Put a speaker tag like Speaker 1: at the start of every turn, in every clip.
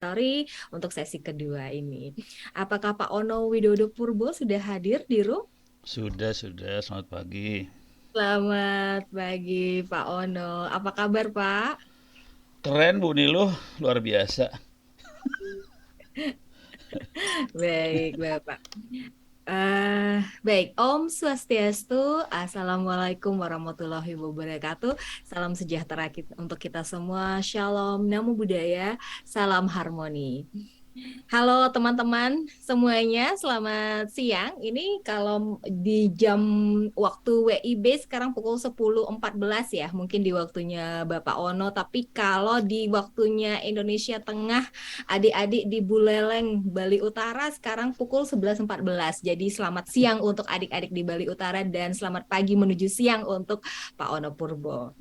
Speaker 1: Story untuk sesi kedua ini. Apakah Pak Ono Widodo Purbo sudah hadir di room?
Speaker 2: Sudah, selamat pagi.
Speaker 1: Selamat pagi Pak Ono. Apa kabar Pak?
Speaker 2: Keren Bu Niluh, luar biasa.
Speaker 1: Baik, Bapak. Baik, Om Swastiastu, Assalamualaikum warahmatullahi wabarakatuh. Salam sejahtera untuk kita semua. Shalom, Namo Buddhaya, salam harmoni. Halo teman-teman semuanya, selamat siang. Ini kalau di jam waktu WIB sekarang pukul 10.14 ya, mungkin di waktunya Bapak Ono. Tapi kalau di waktunya Indonesia Tengah, adik-adik di Buleleng, Bali Utara sekarang pukul 11.14. Jadi selamat siang untuk adik-adik di Bali Utara dan selamat pagi menuju siang untuk Pak Ono Purbo.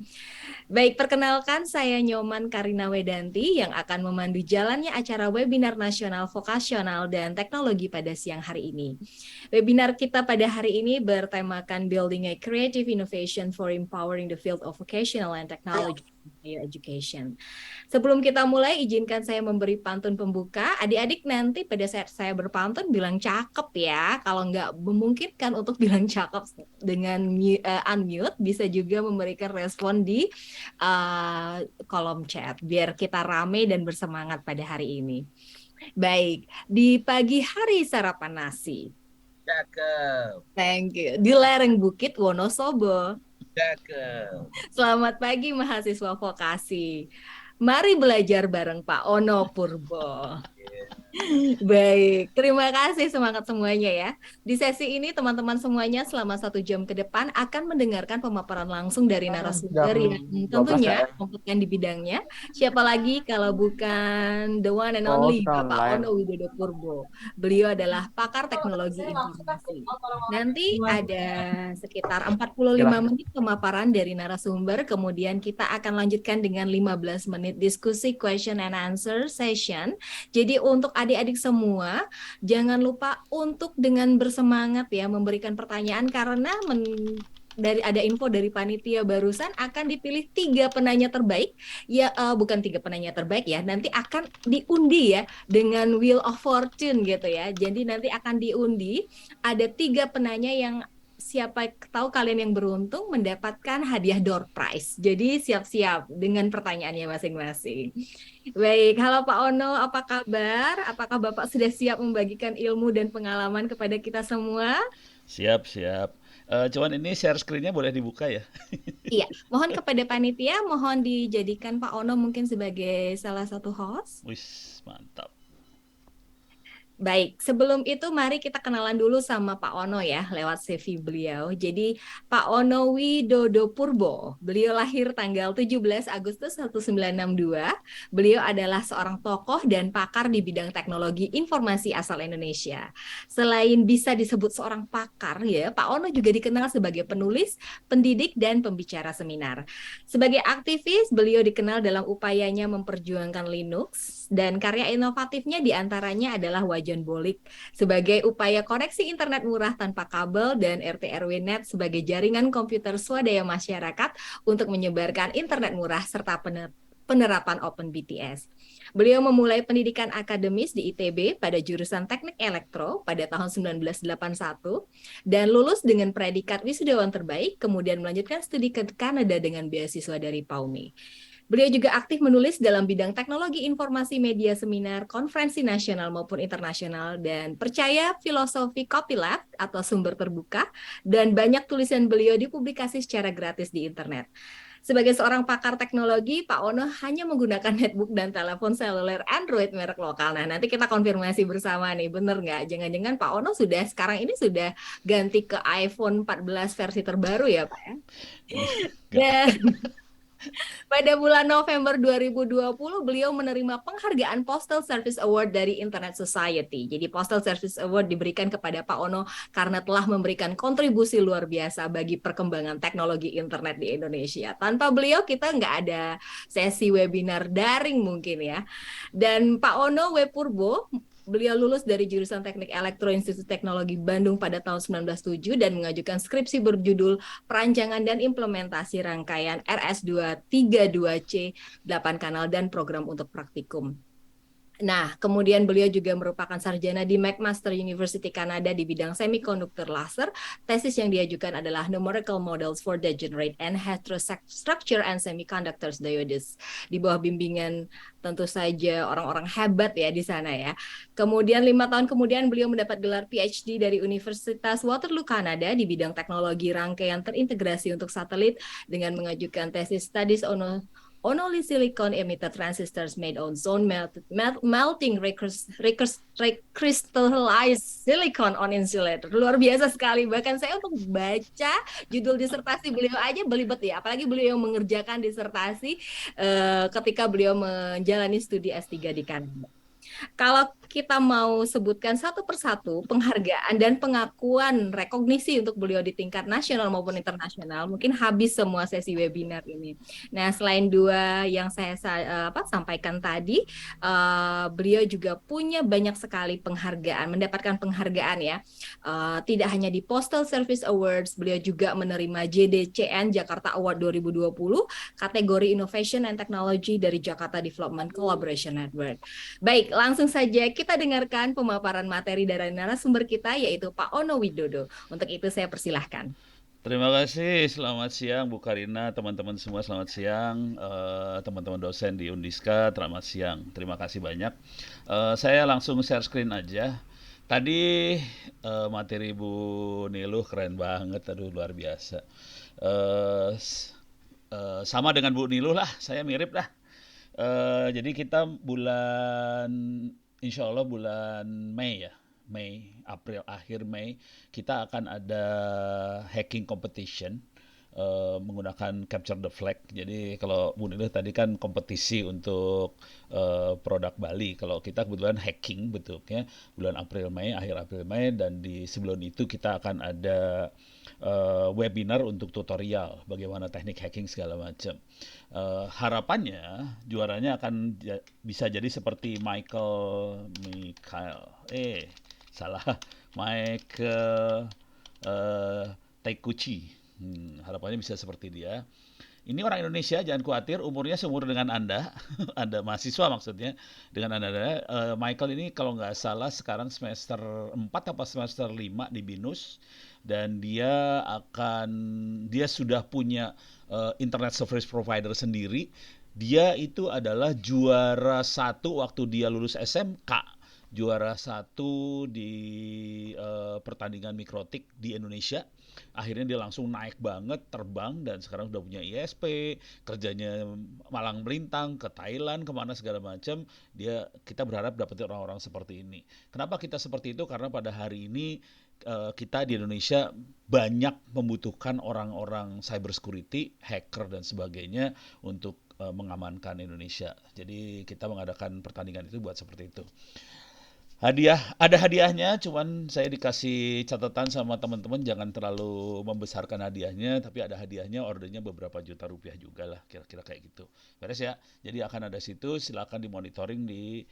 Speaker 1: Baik, perkenalkan saya Nyoman Karina Wedanti yang akan memandu jalannya acara webinar nasional vokasional dan teknologi pada siang hari ini. Webinar kita pada hari ini bertemakan Building a Creative Innovation for Empowering the Field of Vocational and Technology in Higher Education. Sebelum kita mulai, izinkan saya memberi pantun pembuka. Adik-adik nanti pada saat saya berpantun bilang cakep ya. Kalau nggak memungkinkan untuk bilang cakep dengan unmute, bisa juga memberikan respon di kolom chat biar kita rame dan bersemangat pada hari ini. Baik, di pagi hari sarapan nasi.
Speaker 3: Cakep,
Speaker 1: Thank you. Di lereng Bukit Wonosobo.
Speaker 3: cakep.
Speaker 1: Selamat pagi mahasiswa vokasi. Mari belajar bareng Pak Ono Purbo. Baik, terima kasih semangat semuanya ya. Di sesi ini teman-teman semuanya selama 1 jam ke depan akan mendengarkan pemaparan langsung dari narasumber
Speaker 3: Jam
Speaker 1: yang
Speaker 3: 12
Speaker 1: tentunya
Speaker 3: AM.
Speaker 1: kompeten di bidangnya. Siapa lagi kalau bukan the one and only Bapak
Speaker 3: Online.
Speaker 1: Ono Widodo Purbo. Beliau adalah pakar teknologi informasi. Nanti ada sekitar 45
Speaker 3: Silahkan.
Speaker 1: menit pemaparan dari narasumber, kemudian kita akan lanjutkan dengan 15 menit diskusi question and answer session. Jadi untuk adik-adik semua, jangan lupa untuk dengan bersemangat ya memberikan pertanyaan karena dari ada info dari panitia barusan akan dipilih 3 penanya terbaik ya, bukan 3 penanya terbaik ya, nanti akan diundi ya dengan Wheel of Fortune gitu ya. Jadi nanti akan diundi ada 3 penanya yang siapa tahu kalian yang beruntung mendapatkan hadiah door prize. Jadi siap-siap dengan pertanyaannya masing-masing. Baik, halo Pak Ono, apa kabar? Apakah Bapak sudah siap membagikan ilmu dan pengalaman kepada kita semua?
Speaker 2: Siap. Cuman ini share screen-nya boleh dibuka ya?
Speaker 1: Iya, mohon kepada panitia, mohon dijadikan Pak Ono mungkin sebagai salah satu host.
Speaker 2: Wis, mantap.
Speaker 1: Baik, sebelum itu mari kita kenalan dulu sama Pak Ono ya, lewat CV beliau. Jadi Pak Ono Widodo Purbo, beliau lahir tanggal 17 Agustus 1962. Beliau adalah seorang tokoh dan pakar di bidang teknologi informasi asal Indonesia. Selain bisa disebut seorang pakar ya, Pak Ono juga dikenal sebagai penulis, pendidik, dan pembicara seminar. Sebagai aktivis, beliau dikenal dalam upayanya memperjuangkan Linux dan karya inovatifnya diantaranya adalah Wajan Bolik sebagai upaya koneksi internet murah tanpa kabel dan RT/RW Net sebagai jaringan komputer swadaya masyarakat untuk menyebarkan internet murah serta penerapan Open BTS. Beliau memulai pendidikan akademis di ITB pada jurusan Teknik Elektro pada tahun 1981 dan lulus dengan predikat wisudawan terbaik, kemudian melanjutkan studi ke Kanada dengan beasiswa dari PAUMI. Beliau juga aktif menulis dalam bidang teknologi informasi media seminar, konferensi nasional maupun internasional, dan percaya filosofi copyleft atau sumber terbuka, dan banyak tulisan beliau dipublikasi secara gratis di internet. Sebagai seorang pakar teknologi, Pak Ono hanya menggunakan netbook dan telepon seluler Android merek lokal. Nah, nanti kita konfirmasi bersama nih, bener nggak? Jangan-jangan Pak Ono sudah sekarang ini sudah ganti ke iPhone 14 versi terbaru ya, Pak ya?
Speaker 2: Enggak.
Speaker 1: Dan pada bulan November 2020, beliau menerima penghargaan Postal Service Award dari Internet Society. Jadi Postal Service Award diberikan kepada Pak Ono karena telah memberikan kontribusi luar biasa bagi perkembangan teknologi internet di Indonesia. Tanpa beliau kita nggak ada sesi webinar daring mungkin ya. Dan Pak Ono W. Purbo, beliau lulus dari jurusan Teknik Elektro Institut Teknologi Bandung pada tahun 1997 dan mengajukan skripsi berjudul Perancangan dan Implementasi Rangkaian RS232C 8 kanal dan program untuk praktikum. Nah, kemudian beliau juga merupakan sarjana di McMaster University Kanada di bidang semiconductor laser. Tesis yang diajukan adalah Numerical Models for Degenerate and Heterostructure and Semiconductors Diodes. Di bawah bimbingan tentu saja orang-orang hebat ya di sana ya. Kemudian 5 tahun kemudian beliau mendapat gelar PhD dari Universitas Waterloo Kanada di bidang teknologi rangkaian terintegrasi untuk satelit dengan mengajukan tesis Studies on only silicon emitter transistors made on zone melting recrystallized silicon on insulator. Luar biasa sekali. Bahkan saya untuk baca judul disertasi beliau aja belibet ya. Apalagi beliau mengerjakan disertasi ketika beliau menjalani studi S3 di Kanada. Kalau kita mau sebutkan satu persatu penghargaan dan pengakuan rekognisi untuk beliau di tingkat nasional maupun internasional, mungkin habis semua sesi webinar ini. Nah, selain dua yang saya sampaikan tadi, beliau juga punya banyak sekali penghargaan, mendapatkan penghargaan ya. Tidak hanya di Postal Service Awards, beliau juga menerima JDCN Jakarta Award 2020, kategori Innovation and Technology dari Jakarta Development Collaboration Network. Baik, langsung saja kita dengarkan pemaparan materi dari narasumber kita yaitu Pak Ono Widodo. Untuk itu saya persilahkan.
Speaker 2: Terima kasih, selamat siang Bu Karina, teman-teman semua selamat siang, teman-teman dosen di Undiska, selamat siang, terima kasih banyak. Saya langsung share screen aja. Tadi materi Bu Niluh keren banget, aduh luar biasa. Sama dengan Bu Niluh lah, saya mirip lah. Jadi kita insya Allah bulan Mei ya, April, akhir Mei, kita akan ada hacking competition menggunakan Capture the Flag. Jadi kalau Bu Niluh tadi kan kompetisi untuk produk Bali, kalau kita kebetulan hacking bentuknya bulan April Mei, akhir April Mei, dan sebelum itu kita akan ada webinar untuk tutorial bagaimana teknik hacking segala macam. Harapannya juaranya akan bisa jadi seperti Michael Taikuchi. Harapannya bisa seperti dia. Ini orang Indonesia, jangan khawatir, umurnya seumur dengan Anda, Anda mahasiswa maksudnya, dengan Anda. Michael ini kalau nggak salah sekarang semester 4 atau semester 5 di BINUS, dan dia sudah punya internet service provider sendiri. Dia itu adalah juara 1 waktu dia lulus SMK, juara 1 di pertandingan mikrotik di Indonesia. Akhirnya dia langsung naik banget, terbang, dan sekarang udah punya ISP, kerjanya malang melintang ke Thailand, kemana segala macam. Kita berharap dapetin orang-orang seperti ini. Kenapa kita seperti itu? Karena pada hari ini kita di Indonesia banyak membutuhkan orang-orang cyber security, hacker dan sebagainya untuk mengamankan Indonesia. Jadi kita mengadakan pertandingan itu buat seperti itu. Ada hadiahnya, cuman saya dikasih catatan sama teman-teman jangan terlalu membesarkan hadiahnya, tapi ada hadiahnya, ordernya beberapa juta rupiah juga lah, kira-kira kayak gitu. Beres ya? Jadi akan ada situ, silakan dimonitoring di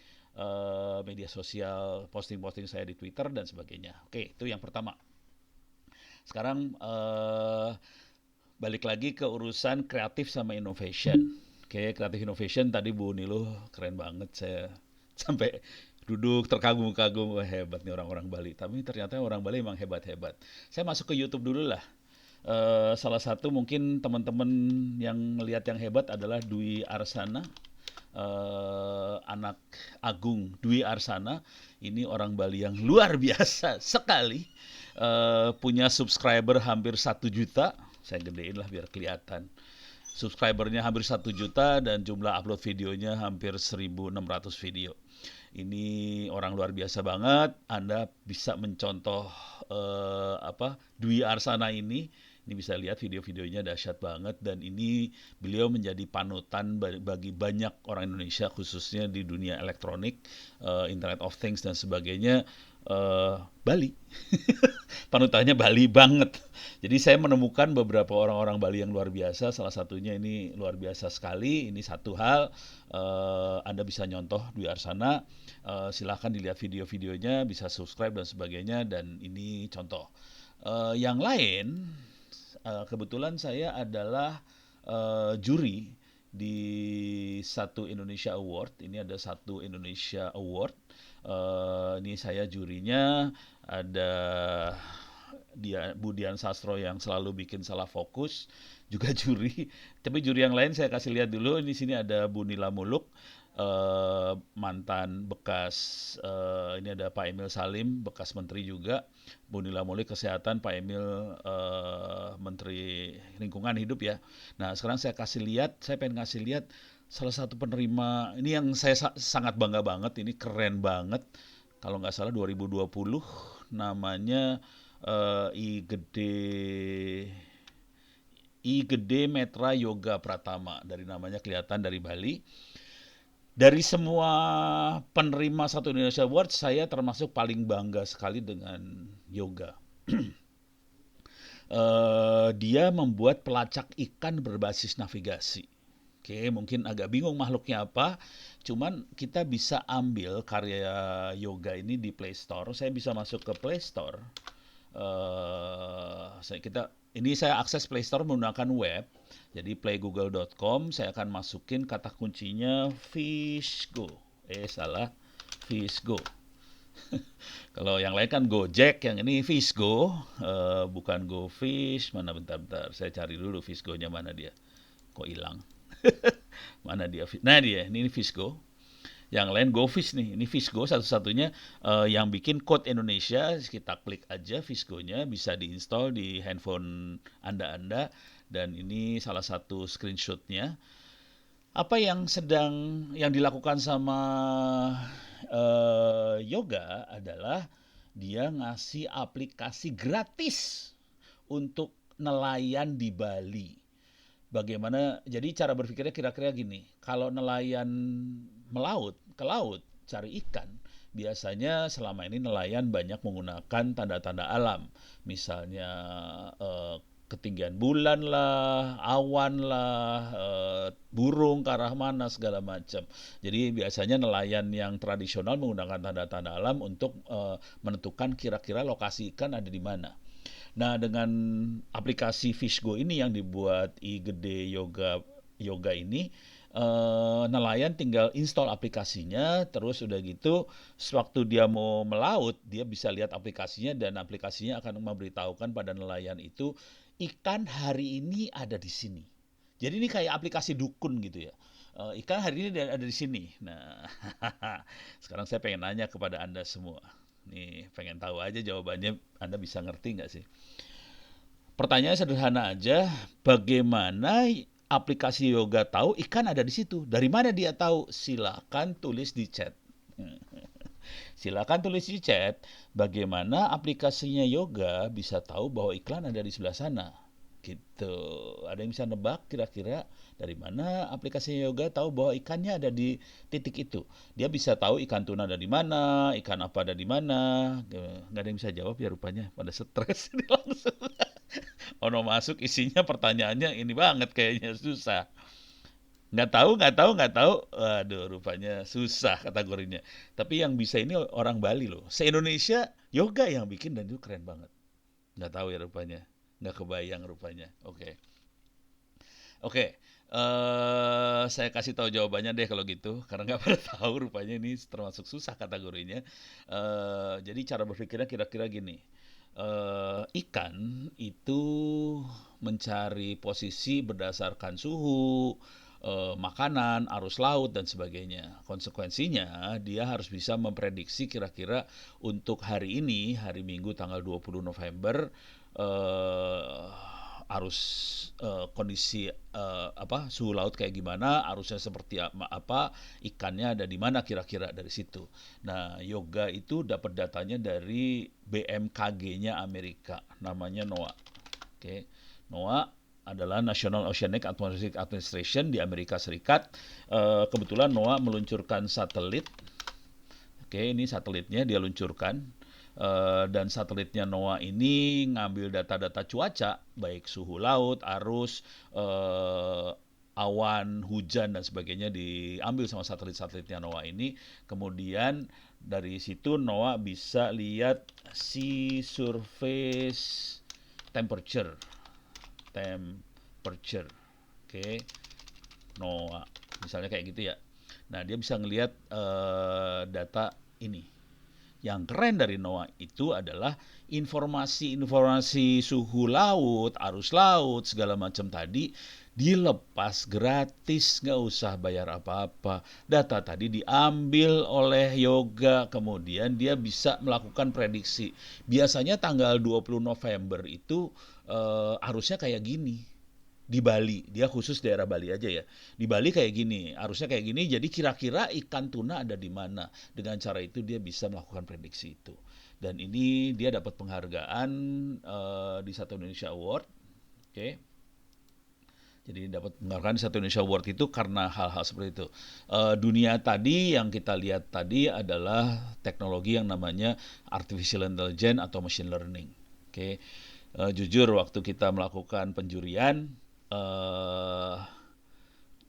Speaker 2: media sosial, posting-posting saya di Twitter dan sebagainya. Oke, itu yang pertama. Sekarang balik lagi ke urusan kreatif sama innovation. Oke, kreatif innovation tadi Bu Niluh keren banget, saya sampai duduk terkagum-kagum, wah hebat nih orang-orang Bali. Tapi ternyata orang Bali emang hebat-hebat. Saya masuk ke YouTube dulu lah. Salah satu mungkin teman-teman yang melihat yang hebat adalah Dwi Arsana, anak Agung Dwi Arsana. Ini orang Bali yang luar biasa sekali. Punya subscriber hampir 1 juta. Saya gedein lah biar kelihatan. Subscribernya hampir 1 juta dan jumlah upload videonya hampir 1.600 video. Ini orang luar biasa banget. Anda bisa mencontoh Dwi Arsana ini. Ini bisa lihat video-videonya dahsyat banget, dan ini beliau menjadi panutan bagi banyak orang Indonesia khususnya di dunia elektronik, Internet of Things dan sebagainya. Bali. Panutannya Bali banget. Jadi saya menemukan beberapa orang-orang Bali yang luar biasa. Salah satunya ini luar biasa sekali. Ini satu hal, Anda bisa nyontoh Dwi Arsana. Silahkan dilihat video-videonya, bisa subscribe dan sebagainya. Dan ini contoh. Yang lain, kebetulan saya adalah juri di satu Indonesia Award. Ini ada satu Indonesia Award. Ini saya jurinya, ada dia Budian Sastro yang selalu bikin salah fokus juga juri. Tapi juri yang lain saya kasih lihat dulu. Di sini ada Bu Nila Muluk, mantan bekas, ini ada Pak Emil Salim, bekas menteri juga. Bu Nila Muluk kesehatan, Pak Emil menteri lingkungan hidup ya. Nah sekarang saya pengen ngasih lihat salah satu penerima ini yang saya sangat bangga banget. Ini keren banget. Kalau nggak salah 2020 namanya I Gede Metra Yoga Pratama, dari namanya kelihatan dari Bali. Dari semua penerima satu Indonesia Award, saya termasuk paling bangga sekali dengan yoga. Dia membuat pelacak ikan berbasis navigasi. Oke, mungkin agak bingung makhluknya apa, cuman kita bisa ambil karya yoga ini di Play Store. Saya bisa masuk ke Play Store. Ini saya akses Play Store menggunakan web. Jadi playgoogle.com, saya akan masukin kata kuncinya Fishgo. Salah, Fishgo. Kalau yang lain kan Gojek, yang ini Fishgo, bukan GoFish. Mana bentar, saya cari dulu Fishgo-nya mana dia. Kok hilang? Mana dia? Nah dia, ini Fishgo. Yang lain GoFish nih, ini Fishgo satu-satunya yang bikin code Indonesia. Kita klik aja Fishgo-nya, bisa diinstal di handphone Anda, dan ini salah satu screenshot-nya. Apa yang dilakukan sama yoga adalah dia ngasih aplikasi gratis untuk nelayan di Bali. Bagaimana, jadi cara berpikirnya kira-kira gini, kalau nelayan ke laut cari ikan, biasanya selama ini nelayan banyak menggunakan tanda-tanda alam, misalnya ketinggian bulan lah, awan lah, burung ke arah mana, segala macam. Jadi biasanya nelayan yang tradisional menggunakan tanda-tanda alam untuk menentukan kira-kira lokasi ikan ada di mana. Nah, dengan aplikasi Fishgo ini yang dibuat I Gede Yoga ini, nelayan tinggal install aplikasinya, terus udah gitu, sewaktu dia mau melaut, dia bisa lihat aplikasinya, dan aplikasinya akan memberitahukan pada nelayan itu, ikan hari ini ada di sini. Jadi ini kayak aplikasi dukun gitu ya. Ikan hari ini ada di sini. Nah, sekarang saya pengen nanya kepada Anda semua. Nih, pengen tahu aja jawabannya, Anda bisa ngerti nggak sih? Pertanyaannya sederhana aja, bagaimana aplikasi yoga tahu ikan ada di situ? Dari mana dia tahu? Silakan tulis di chat. Silakan tulis di chat bagaimana aplikasinya yoga bisa tahu bahwa iklan ada di sebelah sana. Gitu. Ada yang bisa nebak kira-kira dari mana aplikasi yoga tahu bahwa ikannya ada di titik itu? Dia bisa tahu ikan tuna ada di mana, ikan apa ada di mana. Nggak ada yang bisa jawab ya, rupanya pada stres langsung. Ono masuk isinya pertanyaannya ini banget, kayaknya susah. Nggak tahu. Waduh, rupanya susah kategorinya. Tapi yang bisa ini orang Bali loh. Se-Indonesia yoga yang bikin, dan itu keren banget. Nggak tahu ya rupanya. Nggak kebayang rupanya. Oke. Saya kasih tahu jawabannya deh kalau gitu. Karena nggak pernah tahu, rupanya ini termasuk susah kategorinya. Jadi cara berpikirnya kira-kira gini. Ikan itu mencari posisi berdasarkan suhu, makanan, arus laut, dan sebagainya. Konsekuensinya, dia harus bisa memprediksi kira-kira untuk hari ini, hari Minggu tanggal 20 November, arus kondisi suhu laut kayak gimana, arusnya seperti apa, ikannya ada di mana kira-kira dari situ. Nah, yoga itu dapat datanya dari BMKG-nya Amerika, namanya NOAA. Oke. NOAA adalah National Oceanic Atmospheric Administration di Amerika Serikat. Kebetulan NOAA meluncurkan satelit. Oke, ini satelitnya dia luncurkan. Dan satelitnya NOAA ini ngambil data-data cuaca, baik suhu laut, arus, awan, hujan, dan sebagainya, diambil sama satelit-satelitnya NOAA ini. Kemudian dari situ NOAA bisa lihat sea surface temperature. Oke. NOAA, misalnya kayak gitu ya. Nah, dia bisa ngelihat data ini. Yang keren dari NOAA itu adalah informasi-informasi suhu laut, arus laut, segala macam tadi dilepas gratis, nggak usah bayar apa-apa. Data tadi diambil oleh Yoga, kemudian dia bisa melakukan prediksi. Biasanya tanggal 20 November itu arusnya kayak gini di Bali, dia khusus daerah Bali aja ya. Di Bali kayak gini, arusnya kayak gini, jadi kira-kira ikan tuna ada di mana. Dengan cara itu dia bisa melakukan prediksi itu. Dan ini dia dapat penghargaan di Satu Indonesia Award. Oke. Jadi dapat penghargaan di Satu Indonesia Award itu karena hal-hal seperti itu. Dunia tadi yang kita lihat tadi adalah teknologi yang namanya artificial intelligence atau machine learning. Oke. Jujur waktu kita melakukan penjurian,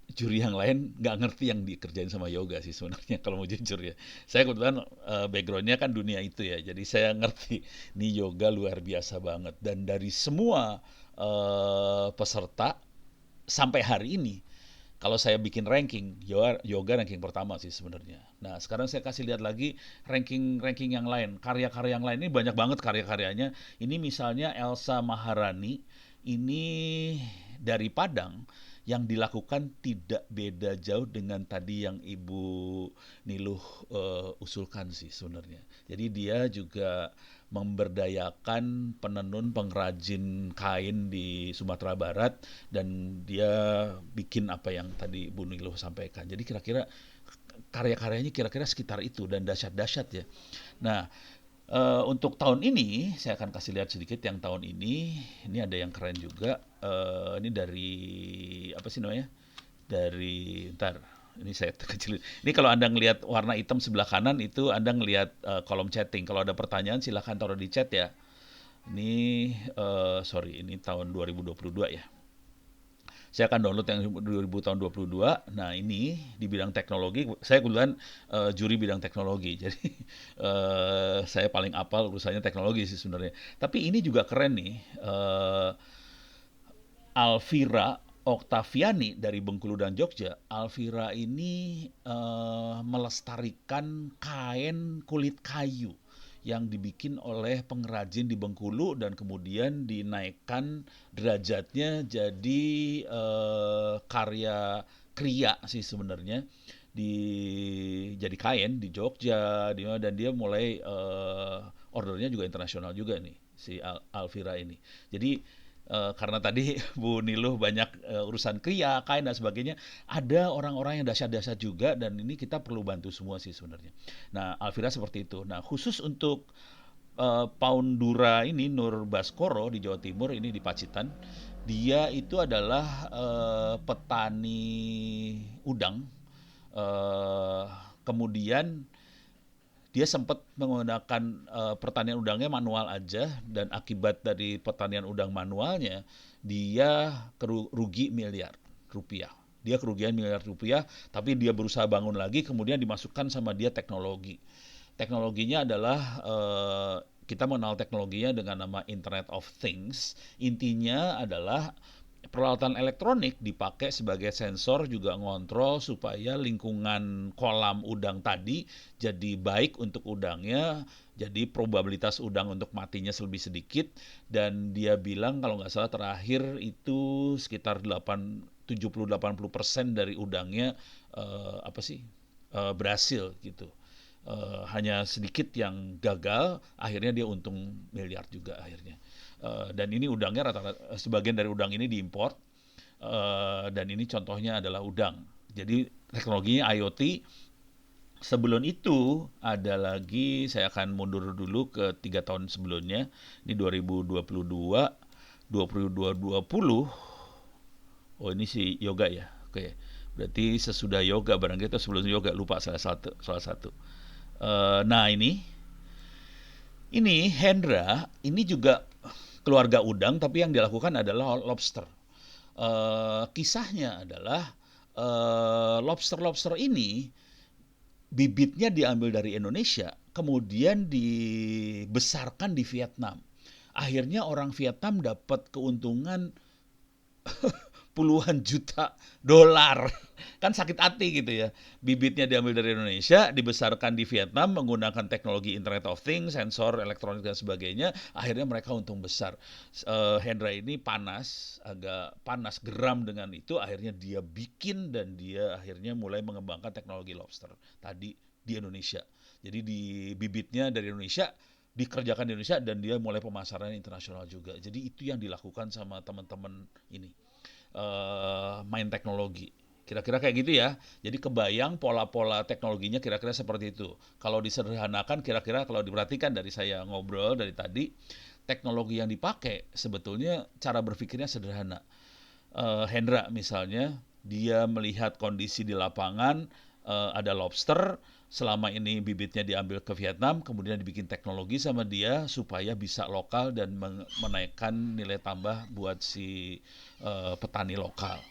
Speaker 2: juri yang lain nggak ngerti yang dikerjain sama Yoga sih sebenarnya kalau mau jujur ya. Saya kebetulan backgroundnya kan dunia itu ya, jadi saya ngerti nih Yoga luar biasa banget. Dan dari semua peserta sampai hari ini, kalau saya bikin ranking, Yoga ranking pertama sih sebenarnya. Nah, sekarang saya kasih lihat lagi ranking-ranking yang lain, karya-karya yang lain. Ini banyak banget karya-karyanya. Ini misalnya Elsa Maharani, ini dari Padang, yang dilakukan tidak beda jauh dengan tadi yang Ibu Niluh usulkan sih sebenarnya. Jadi dia juga memberdayakan penenun pengrajin kain di Sumatera Barat dan dia bikin apa yang tadi Bu Niluh sampaikan. Jadi kira-kira karya-karyanya kira-kira sekitar itu dan dahsyat-dahsyat ya. Nah, untuk tahun ini saya akan kasih lihat sedikit yang tahun ini. Ini ada yang keren juga. Ini dari apa sih namanya? Dari ini saya kecilin. Ini kalau Anda ngelihat warna hitam sebelah kanan itu Anda ngelihat kolom chatting. Kalau ada pertanyaan silahkan taruh di chat ya. Ini sorry, ini tahun 2022 ya. Saya akan download yang 2000 tahun 22. Nah, ini di bidang teknologi. Saya kebetulan juri bidang teknologi. Jadi saya paling apal urusannya teknologi sih sebenarnya. Tapi ini juga keren nih. Alvira Oktaviani dari Bengkulu dan Jogja. Alvira ini melestarikan kain kulit kayu yang dibikin oleh pengrajin di Bengkulu dan kemudian dinaikkan derajatnya jadi karya kriya sih sebenarnya jadi kain di Jogja dan dia mulai ordernya juga internasional juga nih si Alvira ini. Jadi karena tadi Bu Niluh banyak urusan kriya, kain dan sebagainya, ada orang-orang yang dahsyat-dahsyat juga dan ini kita perlu bantu semua sih sebenarnya. Nah, Alvira seperti itu. Nah, khusus untuk Paundura ini, Nur Baskoro di Jawa Timur, ini di Pacitan, dia itu adalah petani udang. Kemudian dia sempat menggunakan pertanian udangnya manual aja dan akibat dari pertanian udang manualnya dia rugi miliar rupiah. Dia kerugian miliar rupiah, tapi dia berusaha bangun lagi, kemudian dimasukkan sama dia teknologi. Teknologinya adalah kita mengenal teknologinya dengan nama Internet of Things. Intinya adalah peralatan elektronik dipakai sebagai sensor juga ngontrol supaya lingkungan kolam udang tadi jadi baik untuk udangnya, jadi probabilitas udang untuk matinya lebih sedikit dan dia bilang kalau nggak salah terakhir itu sekitar 70-80% dari udangnya berhasil gitu. Hanya sedikit yang gagal, akhirnya dia untung miliar juga akhirnya. Dan ini udangnya rata-rata sebagian dari udang ini diimpor dan ini contohnya adalah udang. Jadi teknologinya IoT. Sebelum itu ada lagi, saya akan mundur dulu ke 3 tahun sebelumnya. Ini 2022, 2020. Oh ini si Yoga ya. Oke. Berarti sesudah Yoga barangkali atau sebelum Yoga, lupa salah satu. Nah ini Hendra, ini juga keluarga udang tapi yang dilakukan adalah lobster. Kisahnya adalah lobster ini bibitnya diambil dari Indonesia, kemudian dibesarkan di Vietnam. Akhirnya orang Vietnam dapat keuntungan puluhan juta dolar. Kan sakit hati gitu ya. Bibitnya diambil dari Indonesia, dibesarkan di Vietnam menggunakan teknologi Internet of Things, sensor, elektronik dan sebagainya. Akhirnya mereka untung besar. Hendra ini agak panas geram dengan itu. Akhirnya dia bikin dan dia akhirnya mulai mengembangkan teknologi lobster tadi di Indonesia. Jadi di bibitnya dari Indonesia, dikerjakan di Indonesia dan dia mulai pemasaran internasional juga. Jadi itu yang dilakukan sama teman-teman ini main teknologi. Kira-kira kayak gitu ya. Jadi kebayang pola-pola teknologinya kira-kira seperti itu. Kalau disederhanakan kira-kira kalau diperhatikan dari saya ngobrol dari tadi, teknologi yang dipakai sebetulnya cara berpikirnya sederhana. Hendra misalnya, dia melihat kondisi di lapangan, ada lobster, selama ini bibitnya diambil ke Vietnam, kemudian dibikin teknologi sama dia supaya bisa lokal dan menaikkan nilai tambah buat si petani lokal.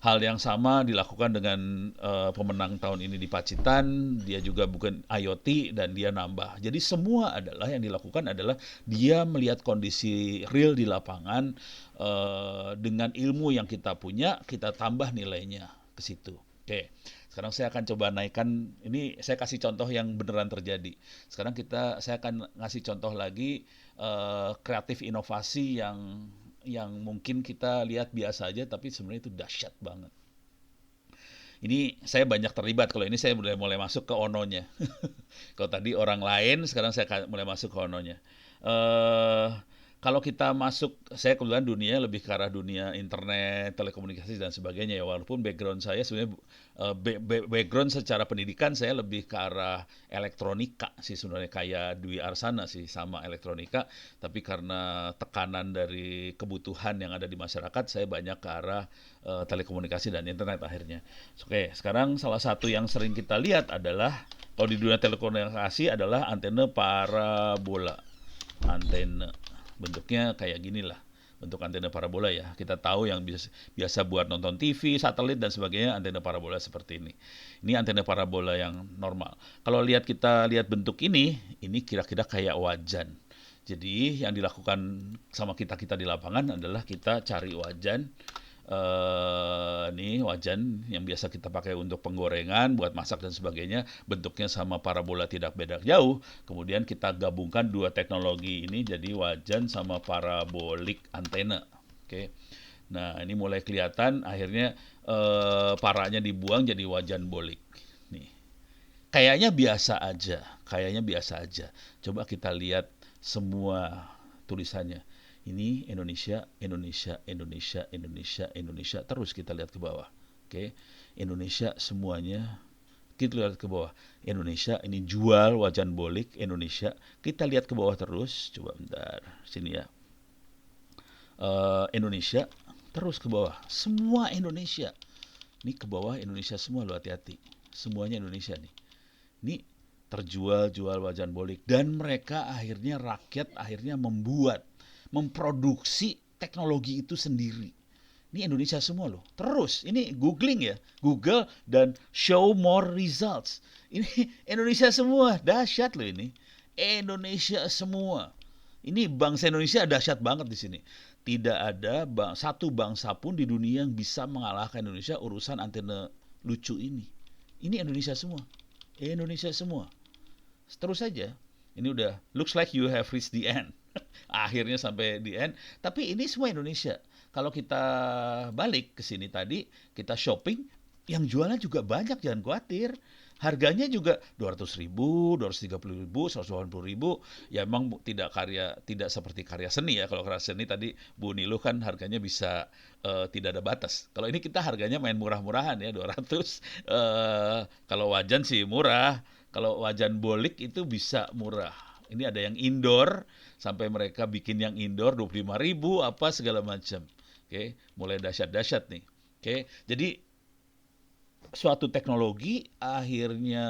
Speaker 2: Hal yang sama dilakukan dengan pemenang tahun ini di Pacitan, dia juga bukan IoT dan dia nambah. Jadi semua adalah yang dilakukan adalah dia melihat kondisi real di lapangan dengan ilmu yang kita punya, kita tambah nilainya ke situ. Oke, sekarang saya akan coba naikkan, ini saya kasih contoh yang beneran terjadi. Sekarang saya akan ngasih contoh lagi kreatif inovasi yang mungkin kita lihat biasa aja tapi sebenarnya itu dahsyat banget. Ini saya banyak terlibat, kalau ini saya mulai masuk ke ononya. Kalau tadi orang lain, sekarang saya mulai masuk ke ononya. Eh kalau kita masuk, saya kebetulan dunia lebih ke arah dunia internet, telekomunikasi dan sebagainya ya. Walaupun background saya sebenarnya background secara pendidikan saya lebih ke arah elektronika sih sebenarnya, kayak Dwi Arsana sih sama elektronika. Tapi karena tekanan dari kebutuhan yang ada di masyarakat, saya banyak ke arah telekomunikasi dan internet akhirnya. Oke, sekarang salah satu yang sering kita lihat adalah kalau di dunia telekomunikasi adalah antena parabola. Antena bentuknya kayak gini lah, bentuk antena parabola ya. Kita tahu yang biasa buat nonton TV, satelit dan sebagainya, antena parabola seperti ini. Ini antena parabola yang normal. Kalau kita lihat bentuk ini kira-kira kayak wajan. Jadi yang dilakukan sama kita di lapangan adalah kita cari wajan. Nih wajan yang biasa kita pakai untuk penggorengan, buat masak dan sebagainya, bentuknya sama parabola tidak beda jauh. Kemudian kita gabungkan dua teknologi ini jadi wajan sama parabolik antena. Oke. Nah, ini mulai kelihatan akhirnya paranya dibuang jadi wajan bolik. Nih. Kayaknya biasa aja. Coba kita lihat semua tulisannya. Ini Indonesia, Indonesia, Indonesia, Indonesia, Indonesia. Terus kita lihat ke bawah. Oke. Indonesia semuanya. Kita lihat ke bawah. Indonesia, ini jual wajan bolik Indonesia. Kita lihat ke bawah terus. Coba bentar. Sini ya. Indonesia. Terus ke bawah. Semua Indonesia. Ini ke bawah Indonesia semua, lo hati-hati. Semuanya Indonesia nih. Ini terjual wajan bolik. Dan mereka rakyat akhirnya memproduksi teknologi itu sendiri. Ini Indonesia semua loh. Terus, ini googling ya. Google dan show more results. Ini Indonesia semua. Dahsyat loh ini. Indonesia semua. Ini bangsa Indonesia dahsyat banget di sini. Tidak ada satu bangsa pun di dunia yang bisa mengalahkan Indonesia urusan antena lucu ini. Ini Indonesia semua. Indonesia semua. Terus saja. Ini udah looks like you have reached the end. Akhirnya sampai di end. Tapi ini semua Indonesia. Kalau kita balik ke sini tadi, kita shopping, yang jualan juga banyak, jangan khawatir. Harganya juga 200.000, 230.000, 180.000. Ya emang tidak seperti karya seni ya. Kalau karya seni tadi Bu Niluh kan harganya bisa tidak ada batas. Kalau ini kita harganya main murah-murahan ya, 200. Kalau wajan sih murah. Kalau wajan bolik itu bisa murah. Ini ada yang indoor, sampai mereka bikin yang indoor 25.000 apa segala macam. Oke, mulai dahsyat-dahsyat nih. Oke, jadi suatu teknologi akhirnya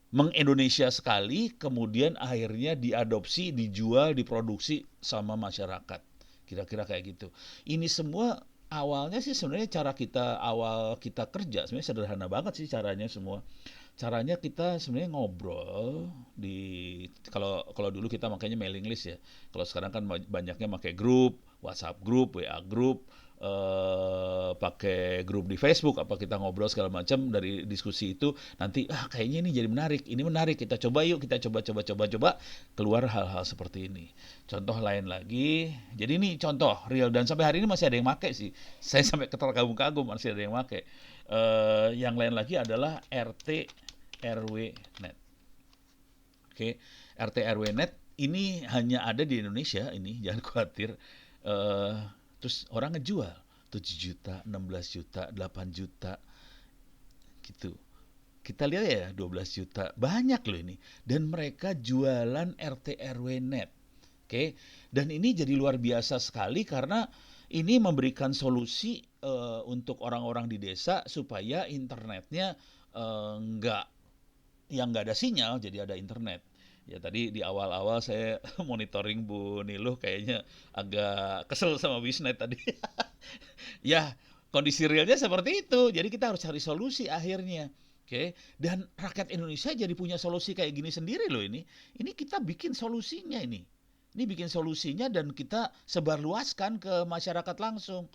Speaker 2: meng-Indonesia sekali, kemudian akhirnya diadopsi, dijual, diproduksi sama masyarakat. Kira-kira kayak gitu. Ini semua awalnya sih sebenarnya awal kita kerja sebenarnya sederhana banget sih caranya semua. Caranya kita sebenarnya ngobrol kalau dulu kita makanya mailing list ya. Kalau sekarang kan banyaknya pakai grup, WhatsApp grup, WA grup, pakai grup di Facebook, apa kita ngobrol segala macam, dari diskusi itu nanti kayaknya ini jadi ini menarik, kita coba yuk, kita coba, keluar hal-hal seperti ini. Contoh lain lagi, jadi ini contoh real dan sampai hari ini masih ada yang make sih. Saya sampai terkagum-kagum masih ada yang make. Yang lain lagi adalah RT RW Net. Oke, RT RW Net ini hanya ada di Indonesia ini, jangan khawatir. Terus orang ngejual 7 juta, 16 juta, 8 juta gitu. Kita lihat ya 12 juta, banyak loh ini. Dan mereka jualan RT RW Net. Oke. Dan ini jadi luar biasa sekali karena ini memberikan solusi untuk orang-orang di desa supaya internetnya nggak ada sinyal, jadi ada internet. Ya tadi di awal-awal saya monitoring Bu Niluh kayaknya agak kesel sama Wisnet tadi. Ya, kondisi realnya seperti itu. Jadi kita harus cari solusi akhirnya. Oke, dan rakyat Indonesia jadi punya solusi kayak gini sendiri loh ini. Ini kita bikin solusinya ini. Ini bikin solusinya dan kita sebarluaskan ke masyarakat langsung.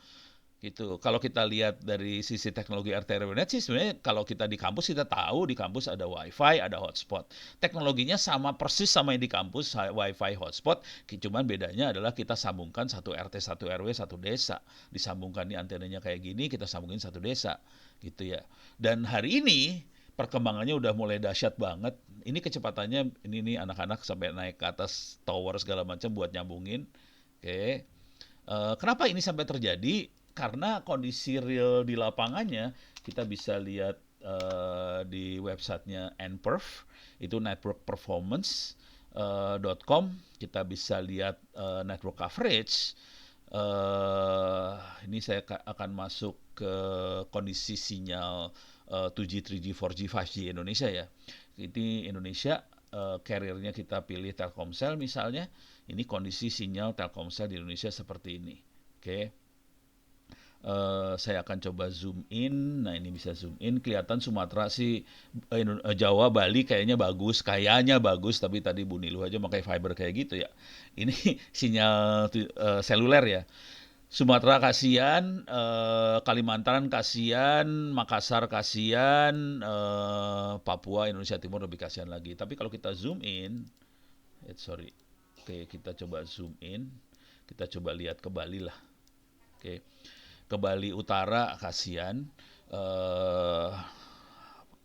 Speaker 2: Gitu. Kalau kita lihat dari sisi teknologi RT RW Net sih sebenarnya kalau kita di kampus kita tahu di kampus ada WiFi, ada hotspot. Teknologinya sama persis sama yang di kampus, WiFi, hotspot. Cuman bedanya adalah kita sambungkan satu RT, satu RW, satu desa. Disambungkan nih antenanya kayak gini, kita sambungin satu desa. Gitu ya. Dan hari ini perkembangannya udah mulai dahsyat banget. Ini kecepatannya ini nih anak-anak sampai naik ke atas tower segala macam buat nyambungin. Oke. Kenapa ini sampai terjadi? Karena kondisi real di lapangannya kita bisa lihat di websitenya NPerf, itu networkperformance.com. Kita bisa lihat network coverage. Ini saya akan masuk ke kondisi sinyal 2G, 3G, 4G, 5G Indonesia ya. Ini Indonesia, carrier-nya kita pilih Telkomsel misalnya. Ini kondisi sinyal Telkomsel di Indonesia seperti ini. Oke. Saya akan coba zoom in. Nah ini bisa zoom in, kelihatan Sumatera sih, Jawa, Bali kayaknya bagus, tapi tadi Bu Niluh aja pakai fiber kayak gitu ya. Ini sinyal seluler ya. Sumatera kasihan, Kalimantan kasihan, Makassar kasihan, Papua, Indonesia Timur lebih kasihan lagi. Tapi kalau kita zoom in, kita coba zoom in, kita coba lihat ke Bali lah. Oke. Ke Bali Utara kasihan,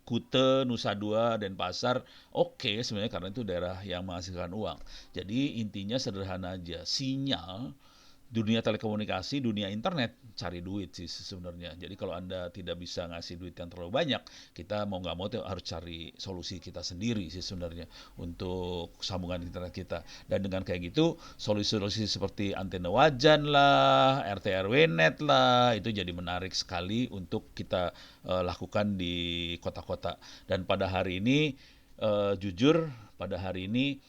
Speaker 2: Kute, Nusa Dua, Denpasar oke sebenarnya karena itu daerah yang menghasilkan uang. Jadi intinya sederhana aja, sinyal dunia telekomunikasi, dunia internet, cari duit sih sebenarnya. Jadi kalau Anda tidak bisa ngasih duit yang terlalu banyak, kita mau nggak mau harus cari solusi kita sendiri sih sebenarnya untuk sambungan internet kita. Dan dengan kayak gitu, solusi-solusi seperti antena wajan lah, RT RW Net lah, itu jadi menarik sekali untuk kita lakukan di kota-kota. Dan pada hari ini, jujur, pada hari ini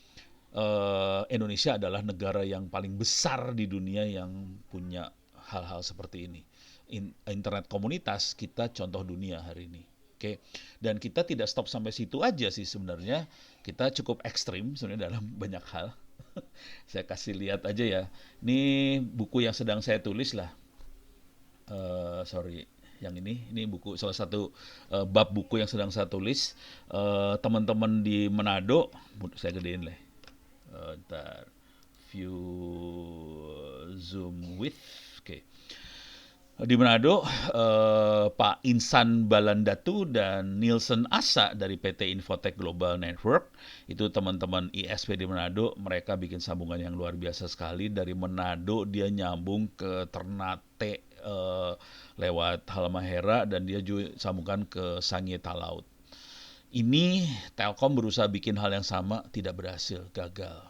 Speaker 2: Indonesia adalah negara yang paling besar di dunia yang punya hal-hal seperti ini. Internet komunitas kita contoh dunia hari ini. Oke. Dan kita tidak stop sampai situ aja sih sebenarnya. Kita cukup ekstrim sebenarnya dalam banyak hal. Saya kasih lihat aja ya. Ini buku yang sedang saya tulis lah. Yang ini buku, salah satu bab buku yang sedang saya tulis. Teman-teman di Manado, saya gedein lah. Ntar view zoom with, oke. Di Manado, Pak Insan Balandatu dan Nielsen Asa dari PT Infotech Global Network, itu teman-teman ISP di Manado, mereka bikin sambungan yang luar biasa sekali. Dari Manado dia nyambung ke Ternate lewat Halmahera dan dia juga sambungkan ke Sangihe Talaut. Ini Telkom berusaha bikin hal yang sama, tidak berhasil, gagal.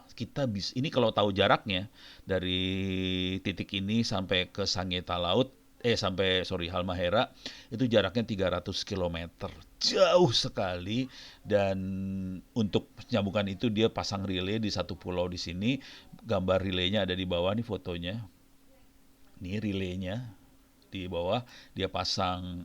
Speaker 2: Ini kalau tahu jaraknya dari titik ini sampai ke Sangihe Talaut, Halmahera, itu jaraknya 300 km. Jauh sekali, dan untuk menyambungkan itu dia pasang relay di satu pulau di sini. Gambar relaynya ada di bawah nih fotonya. Ini relaynya. Di bawah dia pasang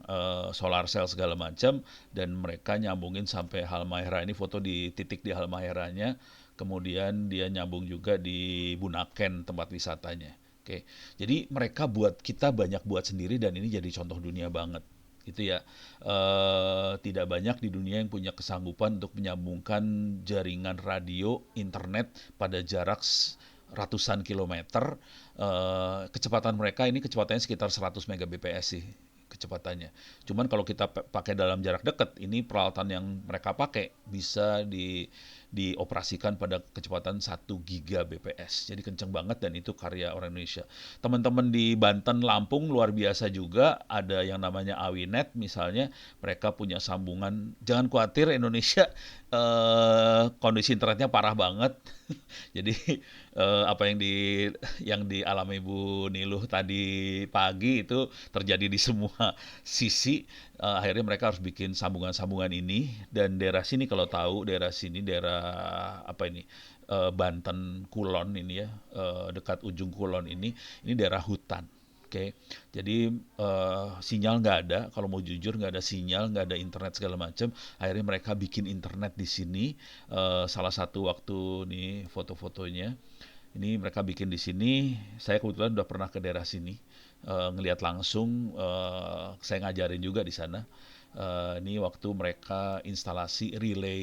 Speaker 2: solar cell segala macam dan mereka nyambungin sampai Halmahera. Ini foto di titik di Halmaheranya, kemudian dia nyambung juga di Bunaken tempat wisatanya Oke, jadi mereka buat kita banyak buat sendiri dan ini jadi contoh dunia banget. Gitu ya. Tidak banyak di dunia yang punya kesanggupan untuk menyambungkan jaringan radio, internet pada jarak ratusan kilometer. Kecepatan mereka ini kecepatannya sekitar 100 Mbps sih kecepatannya. Cuman kalau kita pakai dalam jarak dekat, ini peralatan yang mereka pakai bisa dioperasikan pada kecepatan 1 GBps. Jadi kenceng banget dan itu karya orang Indonesia. Teman-teman di Banten, Lampung luar biasa juga. Ada yang namanya Awinet misalnya. Mereka punya sambungan. Jangan khawatir Indonesia kondisi internetnya parah banget. Jadi apa yang dialami Bu Niluh tadi pagi itu terjadi di semua sisi. Akhirnya mereka harus bikin sambungan-sambungan ini dan daerah sini kalau tahu daerah sini daerah apa ini Banten Kulon ini ya dekat ujung Kulon ini daerah hutan. Oke, jadi sinyal nggak ada. Kalau mau jujur nggak ada sinyal, nggak ada internet segala macam. Akhirnya mereka bikin internet di sini. Salah satu waktu nih foto-fotonya, ini mereka bikin di sini. Saya kebetulan udah pernah ke daerah sini, ngelihat langsung. Saya ngajarin juga di sana. Ini waktu mereka instalasi relay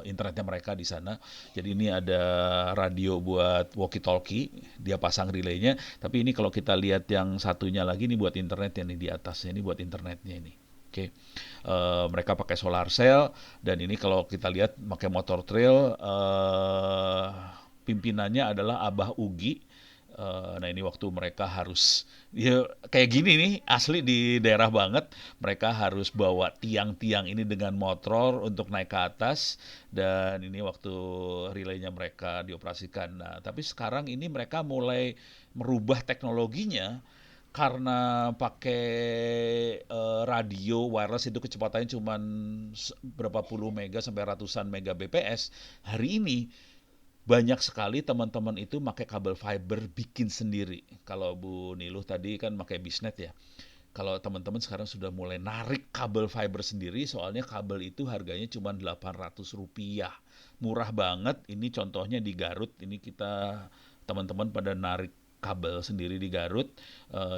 Speaker 2: internetnya mereka di sana. Jadi ini ada radio buat walkie-talkie, dia pasang relaynya. Tapi ini kalau kita lihat yang satunya lagi ini buat internetnya nih di atasnya ini buat internetnya ini. Oke, mereka pakai solar cell dan ini kalau kita lihat pakai motor trail, pimpinannya adalah Abah Ugi. Nah ini waktu mereka harus ya kayak gini nih asli di daerah banget mereka harus bawa tiang-tiang ini dengan motor untuk naik ke atas dan ini waktu relaynya mereka dioperasikan. Nah tapi sekarang ini mereka mulai merubah teknologinya karena pakai radio wireless itu kecepatannya cuma berapa puluh mega sampai ratusan megabps. Hari ini banyak sekali teman-teman itu pakai kabel fiber bikin sendiri. Kalau Bu Niluh tadi kan pakai bisnet ya. Kalau teman-teman sekarang sudah mulai narik kabel fiber sendiri, soalnya kabel itu harganya cuma Rp800. Murah banget. Ini contohnya di Garut. Ini kita teman-teman pada narik kabel sendiri di Garut.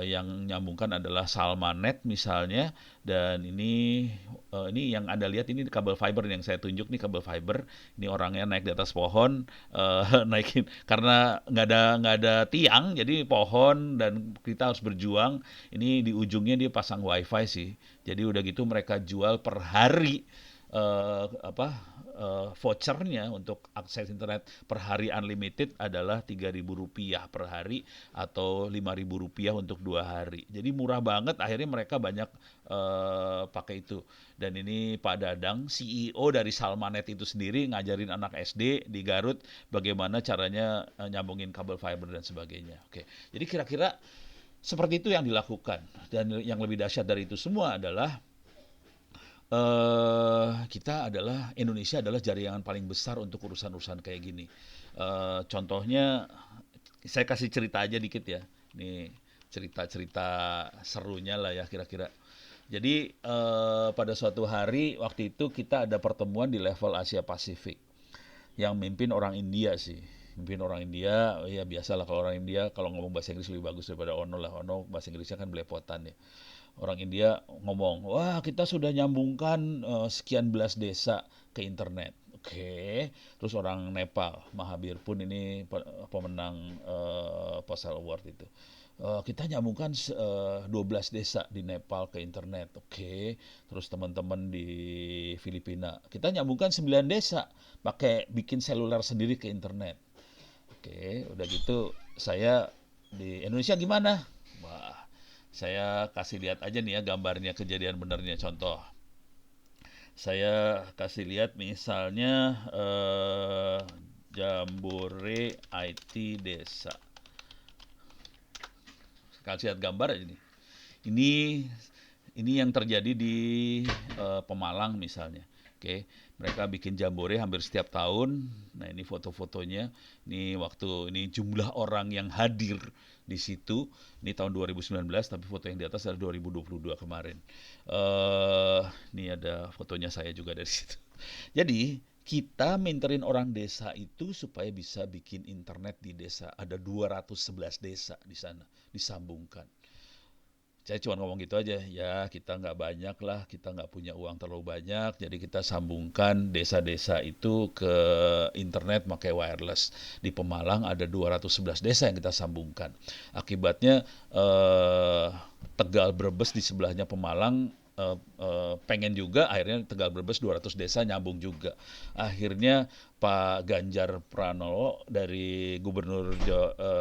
Speaker 2: Yang nyambungkan adalah Salmanet misalnya. Dan ini yang Anda lihat ini kabel fiber yang saya tunjuk nih kabel fiber. Ini orangnya naik di atas pohon, naikin karena nggak ada tiang, jadi pohon dan kita harus berjuang. Ini di ujungnya dia pasang wifi sih. Jadi udah gitu mereka jual per hari vouchernya untuk akses internet per hari unlimited adalah Rp3.000 per hari atau Rp5.000 untuk 2 hari. Jadi murah banget. Akhirnya mereka banyak pakai itu. Dan ini Pak Dadang, CEO dari Salmanet itu sendiri ngajarin anak SD di Garut bagaimana caranya nyambungin kabel fiber dan sebagainya. Oke. Jadi kira-kira seperti itu yang dilakukan. Dan yang lebih dahsyat dari itu semua adalah Indonesia adalah jaringan paling besar untuk urusan-urusan kayak gini. Contohnya, saya kasih cerita aja dikit ya. Nih cerita-cerita serunya lah ya kira-kira. Jadi pada suatu hari waktu itu kita ada pertemuan di level Asia Pasifik. Yang mimpin orang India sih. Mimpin orang India, ya biasalah kalau orang India kalau ngomong bahasa Inggris lebih bagus daripada Ono lah. Ono bahasa Inggrisnya kan belepotan ya. Orang India ngomong, wah kita sudah nyambungkan sekian belas desa ke internet. Oke, terus orang Nepal, Mahabir pun ini pemenang Postal Award itu. Kita nyambungkan 12 desa di Nepal ke internet. Oke, terus teman-teman di Filipina, kita nyambungkan 9 desa pakai bikin seluler sendiri ke internet. Oke, udah gitu saya di Indonesia gimana? Wah, saya kasih lihat aja nih ya gambarnya kejadian benernya contoh. Saya kasih lihat misalnya Jambore IT Desa. Kasih lihat gambar aja nih. Ini yang terjadi di Pemalang misalnya. Oke, mereka bikin jambore hampir setiap tahun. Nah, ini foto-fotonya. Ini jumlah orang yang hadir di situ. Ini tahun 2019, tapi foto yang di atas adalah 2022 kemarin. Ini ada fotonya saya juga dari situ. Jadi, kita minterin orang desa itu supaya bisa bikin internet di desa. Ada 211 desa di sana, disambungkan. Saya cuma ngomong gitu aja, ya kita nggak banyak lah, kita nggak punya uang terlalu banyak, jadi kita sambungkan desa-desa itu ke internet pakai wireless. Di Pemalang ada 211 desa yang kita sambungkan. Akibatnya Tegal Brebes di sebelahnya Pemalang pengen juga, akhirnya Tegal Brebes 200 desa nyambung juga. Akhirnya Pak Ganjar Pranowo dari Gubernur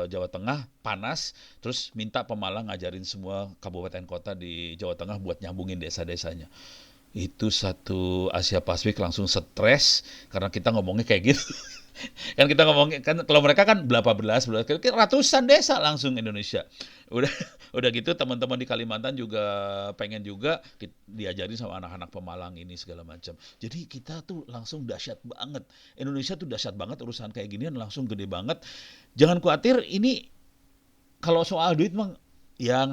Speaker 2: Jawa Tengah panas, terus minta Pemalang ngajarin semua kabupaten kota di Jawa Tengah buat nyambungin desa-desanya. Itu satu Asia Pasifik langsung stres karena kita ngomongnya kayak gitu. Kan kita ngomongin kan kalau mereka kan berapa belas ratusan desa langsung Indonesia. Udah udah gitu teman-teman di Kalimantan juga pengen juga diajarin sama anak-anak Pemalang ini segala macam. Jadi kita tuh langsung dahsyat banget. Indonesia tuh dahsyat banget urusan kayak ginian langsung gede banget. Jangan khawatir ini kalau soal duit mah ya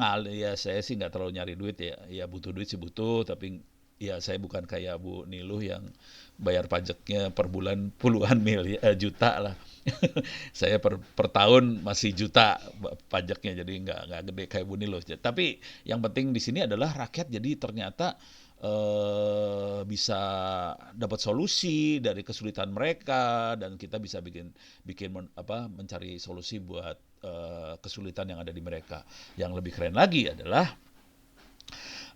Speaker 2: saya sih nggak terlalu nyari duit ya. Ya butuh duit sih butuh tapi ya saya bukan kayak Bu Niluh yang bayar pajaknya per bulan puluhan juta lah. Saya per tahun masih juta pajaknya jadi nggak gede kayak Bu Niluh. Tapi yang penting di sini adalah rakyat jadi ternyata bisa dapat solusi dari kesulitan mereka dan kita bisa mencari solusi buat kesulitan yang ada di mereka. Yang lebih keren lagi adalah